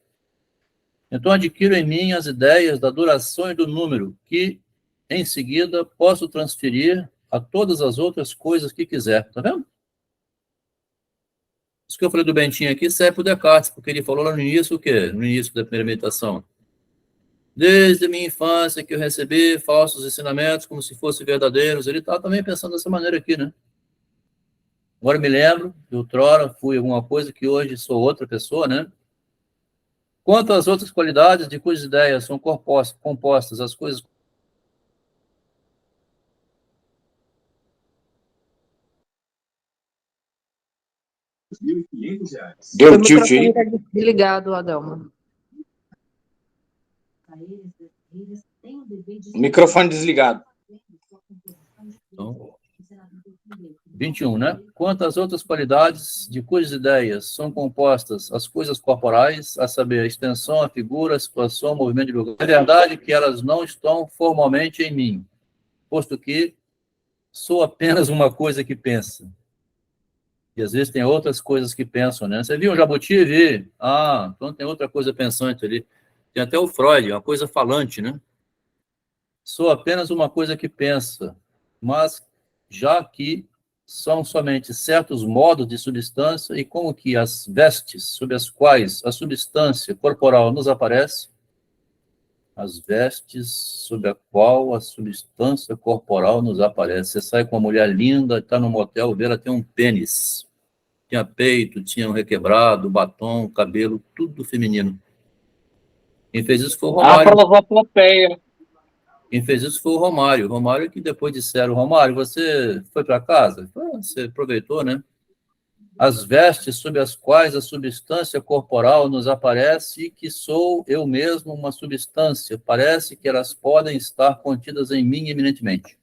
Então, adquiro em mim as ideias da duração e do número, que, em seguida, posso transferir a todas as outras coisas que quiser. Tá vendo? Isso que eu falei do Bentinho aqui serve para o Descartes, porque ele falou lá no início o quê? No início da primeira meditação. Desde a minha infância que eu recebi falsos ensinamentos como se fossem verdadeiros. Ele está também pensando dessa maneira aqui, né? Agora me lembro que outrora fui alguma coisa que hoje sou outra pessoa, né? Quanto às outras qualidades de cujas ideias são compostas as coisas... Deu tilt aí. Tá desligado, Adalma. Microfone desligado. Então, 21, né? Quanto às outras qualidades de cujas ideias são compostas as coisas corporais, a saber, a extensão, a figura, a situação, o movimento de lugar. É verdade que elas não estão formalmente em mim, posto que sou apenas uma coisa que pensa. E às vezes tem outras coisas que pensam, né? Você viu um jabuti? Vi. Ah, então tem outra coisa pensante ali. Tem até o Freud, uma coisa falante, né? Sou apenas uma coisa que pensa, mas já que são somente certos modos de substância e como que as vestes sob as quais a substância corporal nos aparece, as vestes sob a qual a substância corporal nos aparece. Você sai com uma mulher linda, está no motel, vê ela tem um pênis. Tinha peito, tinha um requebrado, batom, cabelo, tudo feminino. Quem fez isso foi o A Romário. prosopopeia. Quem fez isso foi o Romário. O Romário que depois disseram, Romário, você foi para casa? Você aproveitou, né? As vestes sob as quais a substância corporal nos aparece e que sou eu mesmo uma substância. Parece que elas podem estar contidas em mim eminentemente.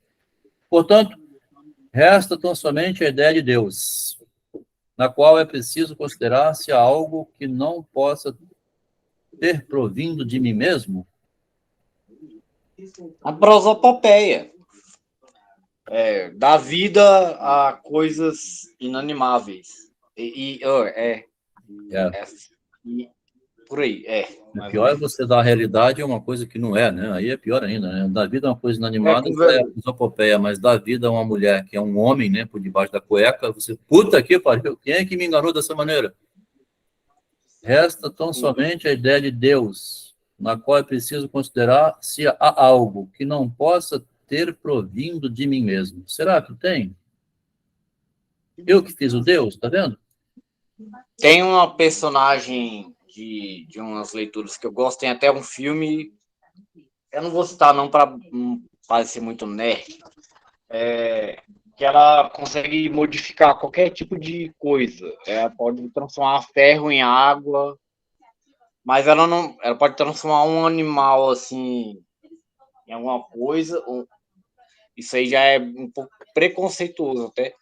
Portanto, resta tão somente a ideia de Deus, na qual é preciso considerar-se algo que não possa ter provindo de mim mesmo. A prosopopeia. Dá vida a coisas inanimáveis. E por aí, O pior é você dar a realidade a uma coisa que não é, né? Aí é pior ainda, né? Dar vida a uma coisa inanimada é a prosopopeia, mas dar vida a uma mulher que é um homem, né? Por debaixo da cueca, você, puta que pariu, quem é que me enganou dessa maneira? Resta tão somente a ideia de Deus, na qual é preciso considerar se há algo que não possa ter provindo de mim mesmo. Será que tem? Eu que fiz o Deus, tá vendo? Tem uma personagem de umas leituras que eu gosto, tem até um filme, eu não vou citar não para não parecer muito nerd, que ela consegue modificar qualquer tipo de coisa. Ela pode transformar ferro em água, mas ela pode transformar um animal assim em alguma coisa. Isso aí já é um pouco preconceituoso até.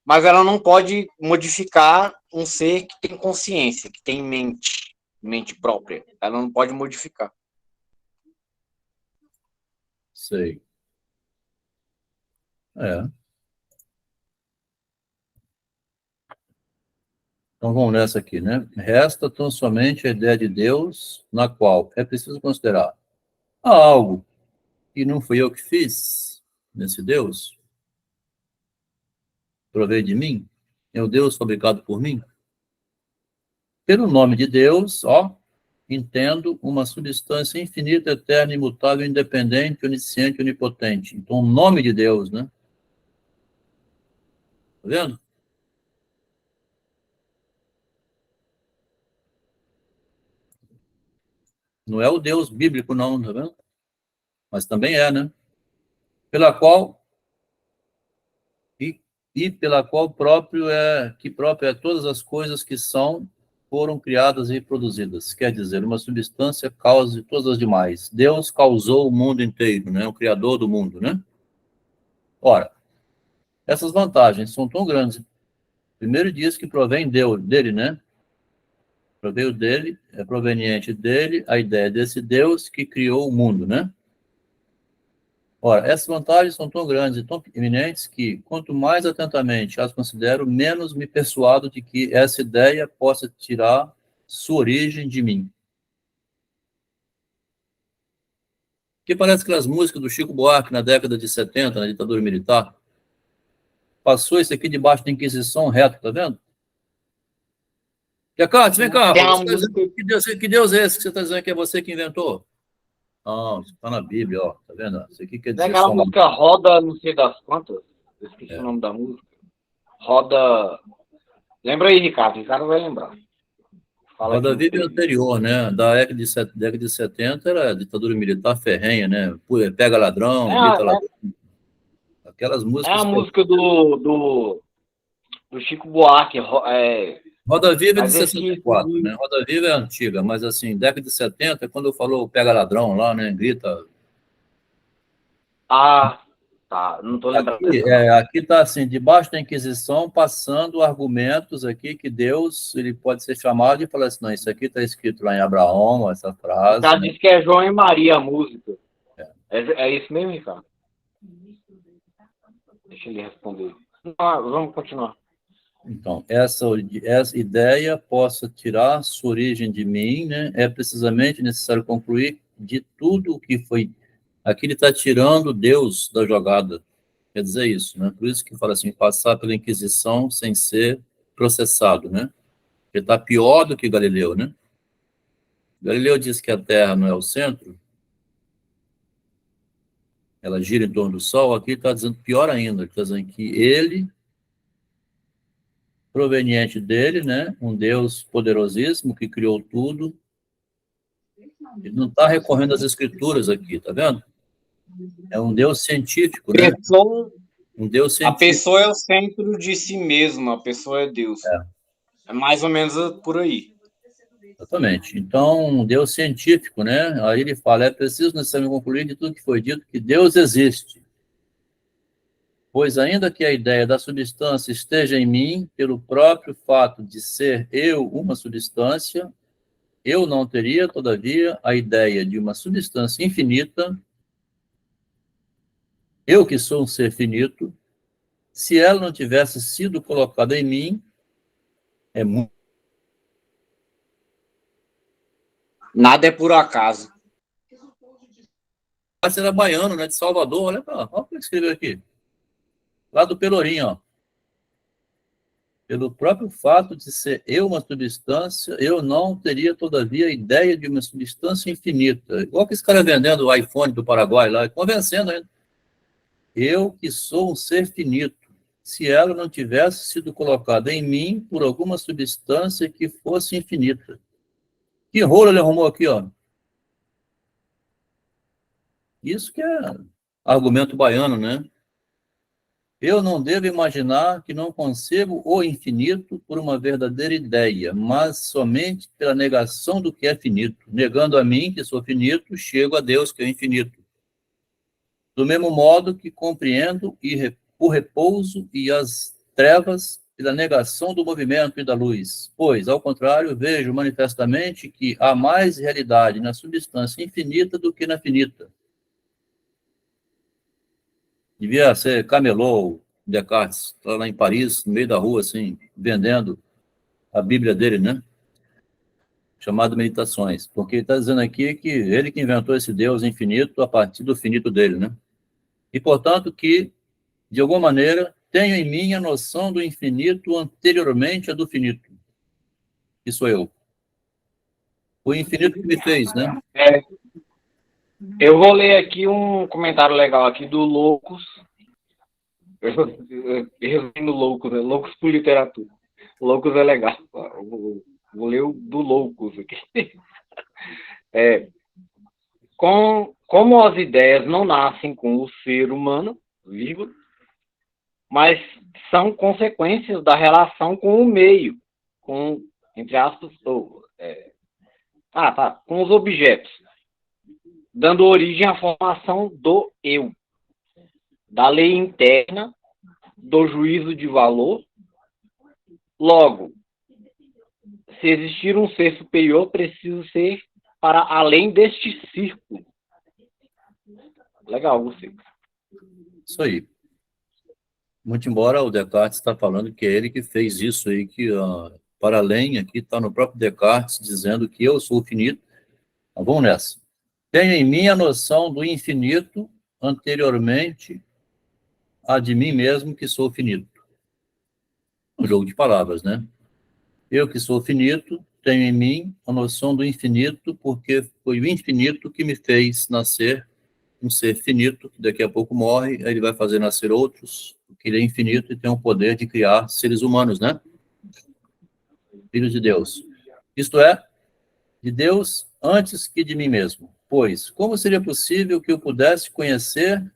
Mas ela não pode modificar um ser que tem consciência, que tem mente própria. Ela não pode modificar. Sei. Então vamos nessa aqui, né? Resta tão somente a ideia de Deus, na qual é preciso considerar há algo que não fui eu que fiz nesse Deus, provei de mim, é o Deus fabricado por mim. Pelo nome de Deus, entendo uma substância infinita, eterna, imutável, independente, onisciente, onipotente. Então, o nome de Deus, né? Tá vendo? Não é o Deus bíblico, não, tá vendo? Mas também é, né? Pela qual e pela qual próprio é todas as coisas que foram criadas e produzidas. Quer dizer, uma substância causa todas as demais. Deus causou o mundo inteiro, né? O criador do mundo, né? Ora, essas vantagens são tão grandes. Primeiro diz que provém dele, né? Proveio dele, é proveniente dele a ideia desse Deus que criou o mundo, né? Ora, essas vantagens são tão grandes e tão eminentes que, quanto mais atentamente as considero, menos me persuado de que essa ideia possa tirar sua origem de mim. Que parece aquelas músicas do Chico Buarque na década de 70, na ditadura militar. Passou isso aqui debaixo da Inquisição reto, tá vendo? Jacques, vem cá, que Deus é esse que você está dizendo que é você que inventou? Não, isso está na Bíblia, ó, tá vendo? Isso aqui quer dizer... Aquela música Roda, não sei das quantas, eu esqueci o nome da música. Roda... Lembra aí, Ricardo, o Ricardo vai lembrar. Roda Viva é anterior, né? Da década de 70 era a ditadura militar ferrenha, né? Pega ladrão, grita ladrão. Aquelas músicas... É a música do Chico Buarque, Roda Viva é de 64, né? Roda Viva é antiga, mas assim, década de 70 é quando falou pega ladrão lá, né? Grita. Ah, tá. Não tô lembrando. Aqui tá assim, debaixo da Inquisição, passando argumentos aqui que Deus, ele pode ser chamado e falar assim, não, isso aqui tá escrito lá em Abraão, essa frase. Já disse que é João e Maria a música. É isso mesmo, Ricardo? Deixa ele responder. Vamos continuar. Então, essa ideia possa tirar sua origem de mim, né? É precisamente necessário concluir de tudo o que foi. Aqui ele está tirando Deus da jogada. Quer dizer isso, né? Por isso que fala assim, passar pela Inquisição sem ser processado, né? Ele está pior do que Galileu, né? Galileu disse que a Terra não é o centro, ela gira em torno do Sol. Aqui está dizendo pior ainda, está dizendo que ele, proveniente dele, né? Um Deus poderosíssimo que criou tudo, ele não está recorrendo às escrituras aqui, tá vendo? É um Deus científico, né? Um Deus científico. A pessoa é o centro de si mesma, a pessoa é Deus. É mais ou menos por aí. Exatamente. Então, um Deus científico, né? Aí ele fala, é preciso necessariamente concluir de tudo que foi dito que Deus existe. Pois ainda que a ideia da substância esteja em mim, pelo próprio fato de ser eu uma substância, eu não teria, todavia, a ideia de uma substância infinita, eu que sou um ser finito, se ela não tivesse sido colocada em mim, é muito. Nada é por acaso. Você era baiano, né, de Salvador, olha o que ele escreveu aqui. Lá do Pelourinho, ó. Pelo próprio fato de ser eu uma substância, eu não teria, todavia, a ideia de uma substância infinita. Igual que esse cara vendendo o iPhone do Paraguai lá, convencendo ainda. Eu que sou um ser finito, se ela não tivesse sido colocada em mim por alguma substância que fosse infinita. Que rolo ele arrumou aqui, ó. Isso que é argumento baiano, né? Eu não devo imaginar que não concebo o infinito por uma verdadeira ideia, mas somente pela negação do que é finito. Negando a mim, que sou finito, chego a Deus, que é infinito. Do mesmo modo que compreendo o repouso e as trevas pela negação do movimento e da luz. Pois, ao contrário, vejo manifestamente que há mais realidade na substância infinita do que na finita. Devia ser camelô, Descartes, está lá em Paris, no meio da rua, assim, vendendo a Bíblia dele, né? Chamado Meditações. Porque ele está dizendo aqui que ele que inventou esse Deus infinito a partir do finito dele, né? E, portanto, que, de alguma maneira, tenho em mim a noção do infinito anteriormente a do finito. Que sou eu. O infinito que me fez, né? Eu vou ler aqui um comentário legal aqui do Loucos. Eu no Loucos, né? Loucos por literatura. Loucos é legal. Vou ler o do Loucos aqui. Como as ideias não nascem com o ser humano, vírgula, mas são consequências da relação com o meio, com, entre aspas, com os objetos, dando origem à formação do eu, da lei interna, do juízo de valor. Logo, se existir um ser superior, preciso ser para além deste círculo. Legal, você. Isso aí. Muito embora o Descartes está falando que é ele que fez isso aí, que para além, aqui está no próprio Descartes, dizendo que eu sou o finito. Então, vamos nessa. Tenho em mim a noção do infinito anteriormente a de mim mesmo, que sou finito. Um jogo de palavras, né? Eu que sou finito, tenho em mim a noção do infinito, porque foi o infinito que me fez nascer um ser finito, que daqui a pouco morre, aí ele vai fazer nascer outros, porque ele é infinito e tem o poder de criar seres humanos, né? Filhos de Deus. Isto é, de Deus antes que de mim mesmo. Pois, como seria possível que eu pudesse conhecer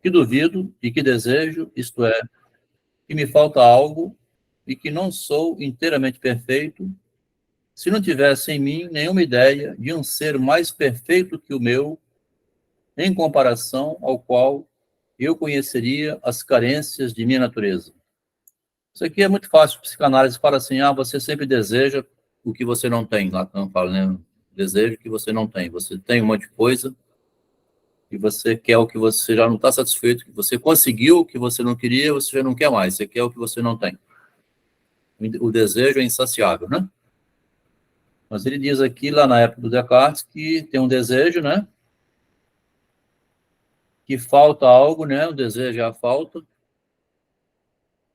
que duvido e que desejo, isto é, que me falta algo e que não sou inteiramente perfeito, se não tivesse em mim nenhuma ideia de um ser mais perfeito que o meu, em comparação ao qual eu conheceria as carências de minha natureza. Isso aqui é muito fácil. A psicanálise fala assim, você sempre deseja o que você não tem. Lacan fala, né? Desejo o que você não tem. Você tem um monte de coisa e você quer o que você já não está satisfeito, que você conseguiu o que você não queria, você já não quer mais. Você quer o que você não tem. O desejo é insaciável, né? Mas ele diz aqui, lá na época do Descartes, que tem um desejo, né? Que falta algo, né? O desejo é a falta.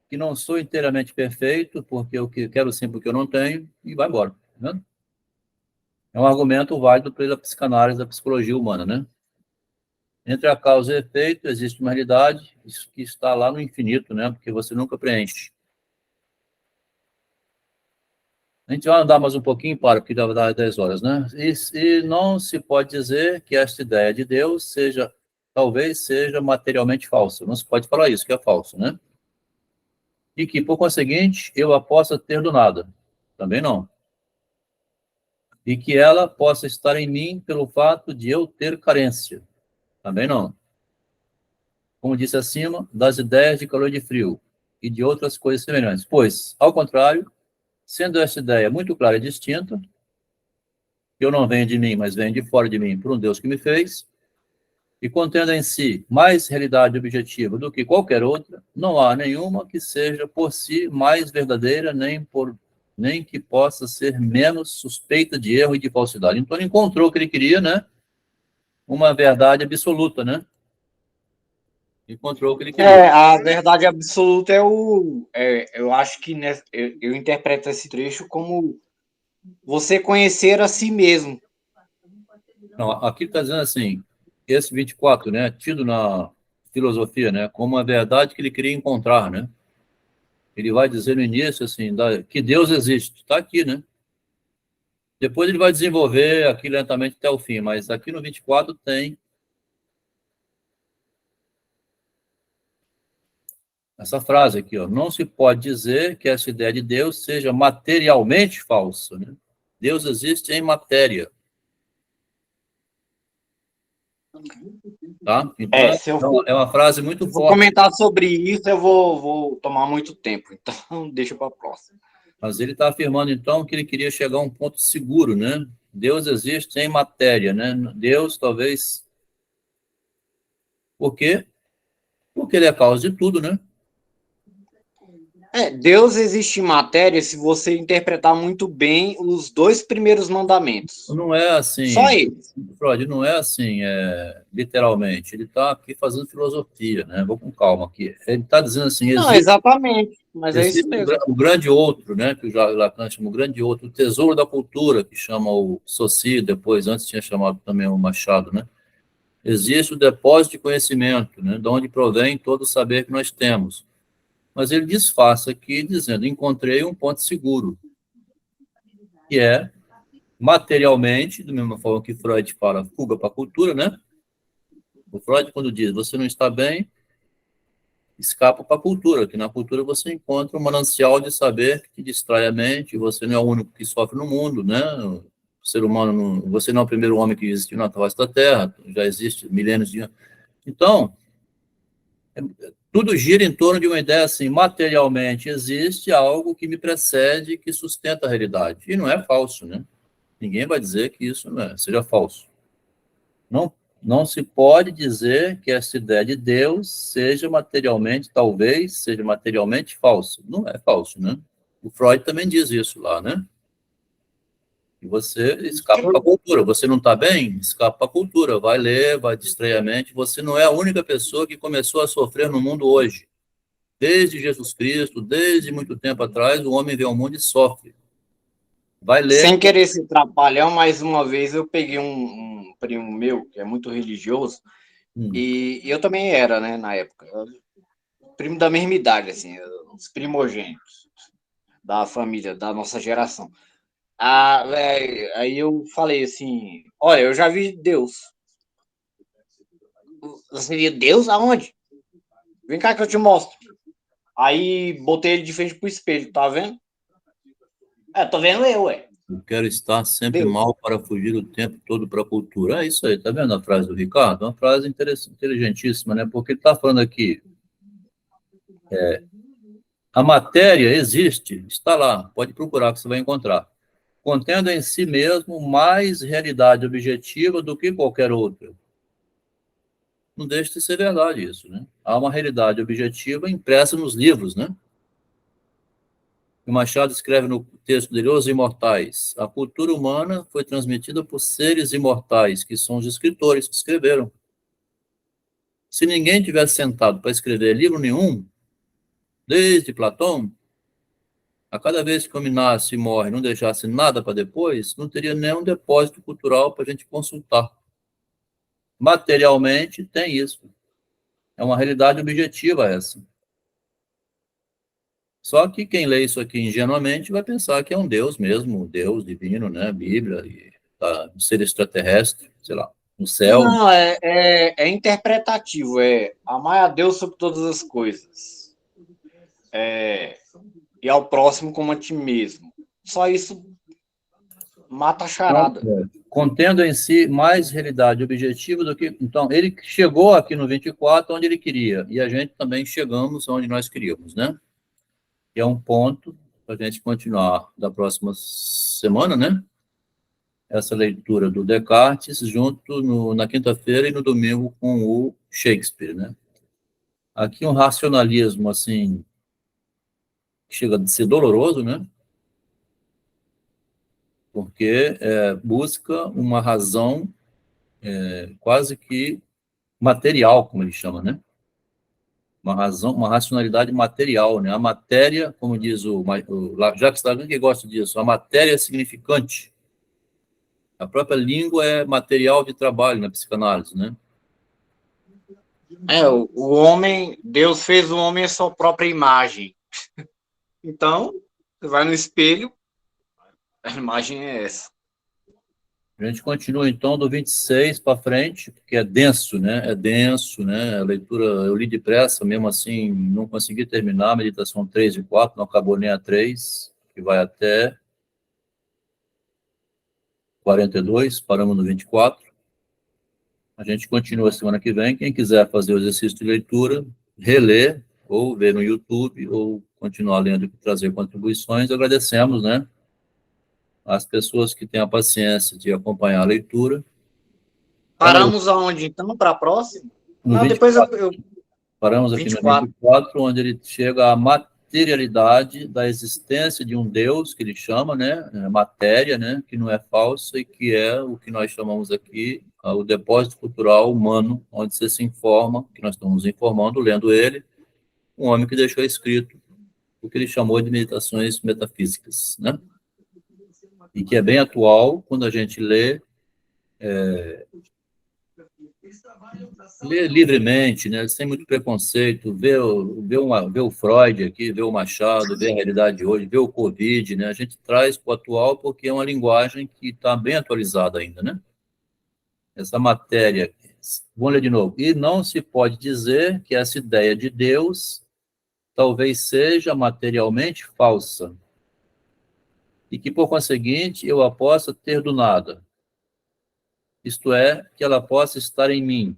Que não sou inteiramente perfeito, porque eu quero sim, porque eu não tenho, e vai embora, né? É um argumento válido pela psicanálise da psicologia humana, né? Entre a causa e o efeito, existe uma realidade que está lá no infinito, né? Porque você nunca preenche. A gente vai andar mais um pouquinho, porque já vai dar 10 horas, né? E não se pode dizer que esta ideia de Deus talvez seja materialmente falsa. Não se pode falar isso, que é falso, né? E que, por conseguinte, eu a possa ter do nada. Também não. E que ela possa estar em mim pelo fato de eu ter carência. Também não. Como disse acima, das ideias de calor e de frio e de outras coisas semelhantes. Pois, ao contrário, sendo essa ideia muito clara e distinta, que eu não venho de mim, mas venho de fora de mim, por um Deus que me fez, e contendo em si mais realidade objetiva do que qualquer outra, não há nenhuma que seja por si mais verdadeira, nem que possa ser menos suspeita de erro e de falsidade. Então ele encontrou o que ele queria, né? Uma verdade absoluta, né? Encontrou o que ele queria. A verdade absoluta eu acho que eu interpreto esse trecho como você conhecer a si mesmo. Não, aqui está dizendo assim, esse 24, né? Tido na filosofia, né? Como a verdade que ele queria encontrar, né? Ele vai dizer no início, assim, que Deus existe. Está aqui, né? Depois ele vai desenvolver aqui lentamente até o fim, mas aqui no 24 tem essa frase aqui, ó. Não se pode dizer que essa ideia de Deus seja materialmente falsa, né? Deus existe em matéria. Tá? Então, Se eu for, é uma frase muito vou forte. comentar sobre isso, eu vou tomar muito tempo. Então, deixa para a próxima. Mas ele está afirmando, então, que ele queria chegar a um ponto seguro, né? Deus existe em matéria, né? Deus, talvez... Por quê? Porque ele é a causa de tudo, né? Deus existe em matéria se você interpretar muito bem os 2 primeiros mandamentos. Não é assim, Só ele. Freud, não é assim, literalmente. Ele está aqui fazendo filosofia, né? Vou com calma aqui. Ele está dizendo assim, Não, exatamente, mas é isso mesmo. o grande outro, né? Que o Lacan chama o grande outro, o tesouro da cultura, que chama o Saussure, depois, antes tinha chamado também o Machado, né? Existe o depósito de conhecimento, né? De onde provém todo o saber que nós temos. Mas ele disfarça aqui dizendo, encontrei um ponto seguro, que é materialmente, da mesma forma que Freud fala, fuga para a cultura, né? O Freud, quando diz, você não está bem, escapa para a cultura, que na cultura você encontra um manancial de saber que te distrai a mente, você não é o único que sofre no mundo, né? O ser humano, você não é o primeiro homem que existiu na face da Terra, já existe milênios de anos. Então, tudo gira em torno de uma ideia assim, materialmente existe algo que me precede, que sustenta a realidade. E não é falso, né? Ninguém vai dizer que isso seja falso. Não se pode dizer que essa ideia de Deus seja materialmente, talvez, seja materialmente falsa. Não é falso, né? O Freud também diz isso lá, né? E você escapa para a cultura. Você não está bem? Escapa para a cultura. Vai ler, vai distrair a mente. Você não é a única pessoa que começou a sofrer no mundo hoje. Desde Jesus Cristo, desde muito tempo atrás, o homem vê o mundo e sofre. Vai ler. Sem querer ser trapalhão, mais uma vez eu peguei um primo meu, que é muito religioso, e eu também era, né, na época. Primo da mesma idade, assim, os primogênitos da família, da nossa geração. Aí eu falei assim, olha, eu já vi Deus. Você viu Deus aonde? Vem cá que eu te mostro. Aí botei ele de frente pro espelho, tá vendo? Tô vendo eu, ué. Eu quero estar sempre Deus. mal para fugir o tempo todo para a cultura. É isso aí, tá vendo a frase do Ricardo? Uma frase inteligentíssima, né? Porque ele está falando aqui, a matéria existe, está lá, pode procurar que você vai encontrar. Contendo em si mesmo mais realidade objetiva do que qualquer outra. Não deixa de ser verdade isso, né? Há uma realidade objetiva impressa nos livros, né? O Machado escreve no texto dele, Os Imortais. A cultura humana foi transmitida por seres imortais, que são os escritores que escreveram. Se ninguém tivesse sentado para escrever livro nenhum, desde Platão, a cada vez que o homem nasce e morre, não deixasse nada para depois, não teria nenhum depósito cultural para a gente consultar. Materialmente, tem isso. É uma realidade objetiva essa. Só que quem lê isso aqui ingenuamente vai pensar que é um Deus mesmo, Deus divino, né? Bíblia, e um ser extraterrestre, sei lá, no céu. Não, é interpretativo, é amar a Deus sobre todas as coisas. E ao próximo como a ti mesmo. Só isso mata a charada. Contendo em si mais realidade objetiva do que... Então, ele chegou aqui no 24 onde ele queria, e a gente também chegamos onde nós queríamos, né? E é um ponto para a gente continuar da próxima semana, né? Essa leitura do Descartes, junto na quinta-feira e no domingo com o Shakespeare, né? Aqui um racionalismo, assim, que chega a ser doloroso, né? Porque busca uma razão quase que material, como ele chama, né? Uma racionalidade material, né? A matéria, como diz o Jacques Lacan, que gosta disso, a matéria é significante. A própria língua é material de trabalho na psicanálise, né? O homem, Deus fez o homem a sua própria imagem. Então, você vai no espelho, a imagem é essa. A gente continua, então, do 26 para frente, porque é denso, né? É denso, né? A leitura, eu li depressa, mesmo assim, não consegui terminar a meditação 3 e 4, não acabou nem a 3, que vai até 42, paramos no 24. A gente continua semana que vem. Quem quiser fazer o exercício de leitura, reler, ou ver no YouTube, ou continuar lendo e trazer contribuições, agradecemos, né? As pessoas que têm a paciência de acompanhar a leitura. Paramos aonde, então, para a próxima? No 24. Depois eu... Paramos aqui 24. No 24, onde ele chega à materialidade da existência de um Deus, que ele chama, né? Matéria, né? Que não é falsa e que é o que nós chamamos aqui o depósito cultural humano, onde você se informa, que nós estamos informando, lendo ele, um homem que deixou escrito o que ele chamou de meditações metafísicas, né? E que é bem atual quando a gente lê livremente, né, sem muito preconceito, vê o Freud aqui, vê o Machado, vê a realidade de hoje, vê o Covid, né, a gente traz para o atual porque é uma linguagem que está bem atualizada ainda, né? Essa matéria, vamos ler de novo, e não se pode dizer que essa ideia de Deus talvez seja materialmente falsa, e que, por conseguinte, eu a possa ter do nada, isto é, que ela possa estar em mim,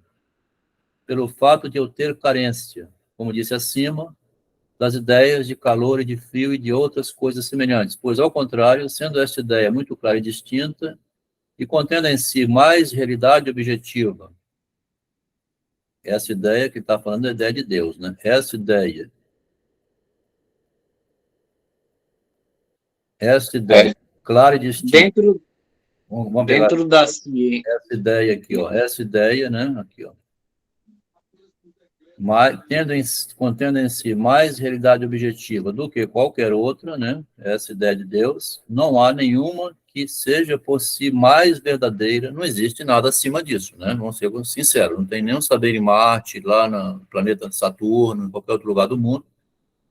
pelo fato de eu ter carência, como disse acima, das ideias de calor e de frio e de outras coisas semelhantes, pois, ao contrário, sendo esta ideia muito clara e distinta, e contendo em si mais realidade objetiva, essa ideia que está falando é a ideia de Deus, né? Essa ideia clara e distinta. Dentro da ciência. Essa ideia aqui, ó. Essa ideia, né? Aqui, ó. Contendo em si mais realidade objetiva do que qualquer outra, né? Essa ideia de Deus, não há nenhuma que seja por si mais verdadeira, não existe nada acima disso, né? Vamos ser sinceros, não tem nenhum saber em Marte, lá no planeta Saturno, em qualquer outro lugar do mundo,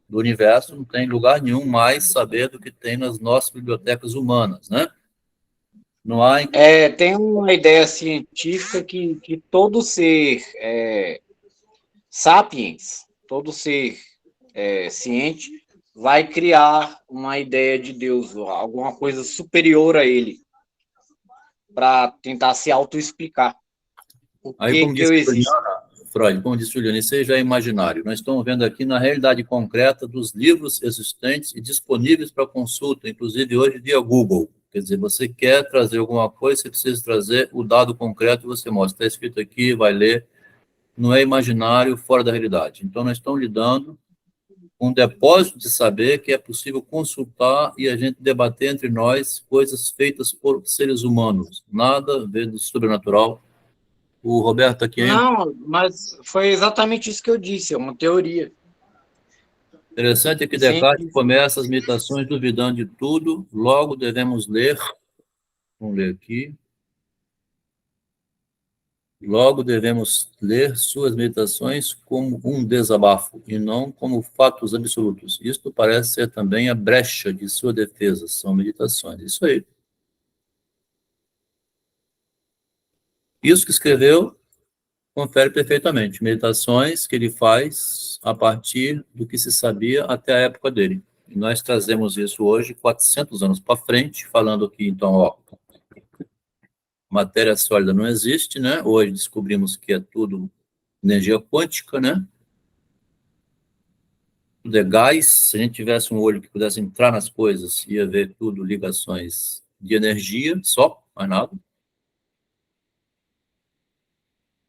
do universo, não tem lugar nenhum mais saber do que tem nas nossas bibliotecas humanas, né? Não há... Tem uma ideia científica que todo ser sapiens, todo ser ciente, vai criar uma ideia de Deus, alguma coisa superior a ele, para tentar se autoexplicar. Aí, como disse Freud, como disse Juliana, isso aí já é imaginário. Nós estamos vendo aqui na realidade concreta dos livros existentes e disponíveis para consulta, inclusive hoje via Google. Quer dizer, você quer trazer alguma coisa, você precisa trazer o dado concreto e você mostra. Está escrito aqui, vai ler. Não é imaginário, fora da realidade. Então, nós estamos lidando um depósito de saber que é possível consultar e a gente debater entre nós coisas feitas por seres humanos. Nada a ver do sobrenatural. O Roberto aqui ainda. Não, mas foi exatamente isso que eu disse, é uma teoria. Interessante é que Descartes começa as meditações duvidando de tudo, logo devemos ler, vamos ler aqui, logo devemos ler suas meditações como um desabafo, e não como fatos absolutos. Isto parece ser também a brecha de sua defesa, são meditações. Isso aí. Isso que escreveu confere perfeitamente. Meditações que ele faz a partir do que se sabia até a época dele. E nós trazemos isso hoje, 400 anos para frente, falando aqui, então, ó, matéria sólida não existe, né? Hoje descobrimos que é tudo energia quântica, né? Tudo é gás. Se a gente tivesse um olho que pudesse entrar nas coisas, ia ver tudo ligações de energia, só, mais nada.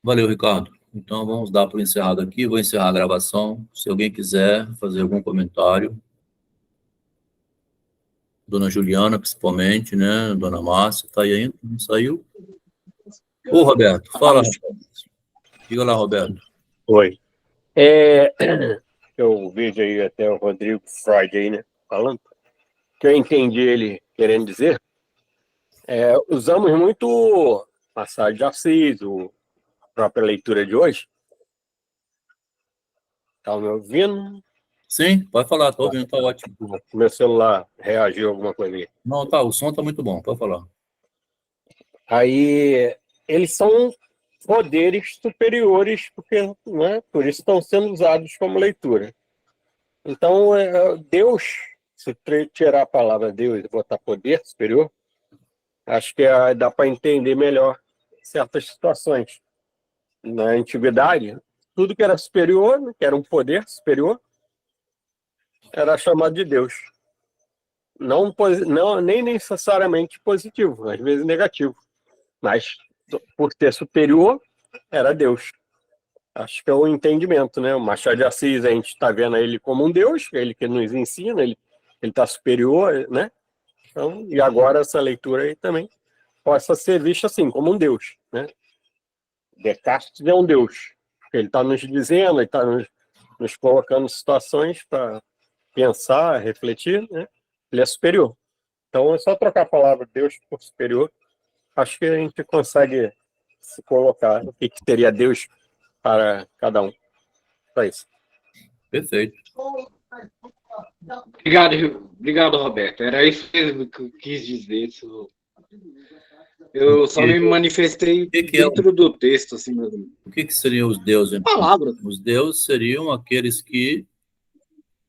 Valeu, Ricardo. Então, vamos dar por encerrado aqui. Vou encerrar a gravação. Se alguém quiser fazer algum comentário. Dona Juliana, principalmente, né? Dona Márcia, está aí ainda? Não saiu? Ô, Roberto, fala. Diga lá, Roberto. Oi. Eu vejo aí até o Rodrigo Freud aí, né? Falando. Que eu entendi ele querendo dizer. Usamos muito Machado de Assis, a própria leitura de hoje. Tá me ouvindo? Sim, pode falar, estou ouvindo, está ótimo. Meu celular reagiu a alguma coisa aí. Não, tá, o som está muito bom, pode falar. Aí, eles são poderes superiores, porque, né, por isso estão sendo usados como leitura. Então, Deus, se tirar a palavra Deus e botar poder superior, acho que dá para entender melhor certas situações. Na antiguidade, tudo que era superior, que era um poder superior, era chamado de Deus. Não, nem necessariamente positivo, às vezes negativo. Mas, por ser superior, era Deus. Acho que é o entendimento, né? O Machado de Assis, a gente está vendo ele como um Deus, ele que nos ensina, ele está superior, né? Então, e agora essa leitura aí também possa ser vista assim, como um Deus, né? Descartes é um Deus. Ele está nos dizendo, ele está nos colocando situações para pensar, refletir, né? Ele é superior. Então, é só trocar a palavra Deus por superior. Acho que a gente consegue se colocar o que seria Deus para cada um. Só isso. Perfeito. Obrigado, Roberto. Era isso mesmo que eu quis dizer. Eu só me manifestei dentro do texto, assim mesmo. O que seriam os deuses? Palavras. Os deuses seriam aqueles que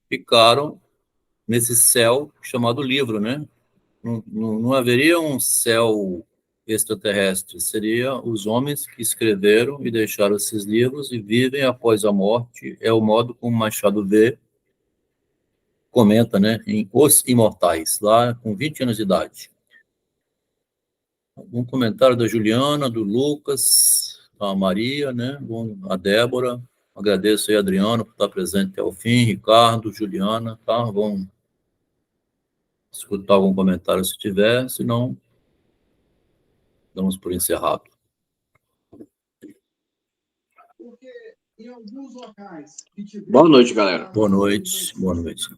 ficaram nesse céu chamado livro, né? Não haveria um céu extraterrestre, seria os homens que escreveram e deixaram esses livros e vivem após a morte. É o modo como Machado vê, comenta, né, em Os Imortais, lá com 20 anos de idade. Um comentário da Juliana, do Lucas, da Maria, né, a Débora. Agradeço aí, Adriano, por estar presente até o fim, Ricardo, Juliana, tá? Vamos escutar algum comentário se tiver, se não, damos por encerrado. Boa noite, galera. Boa noite, boa noite.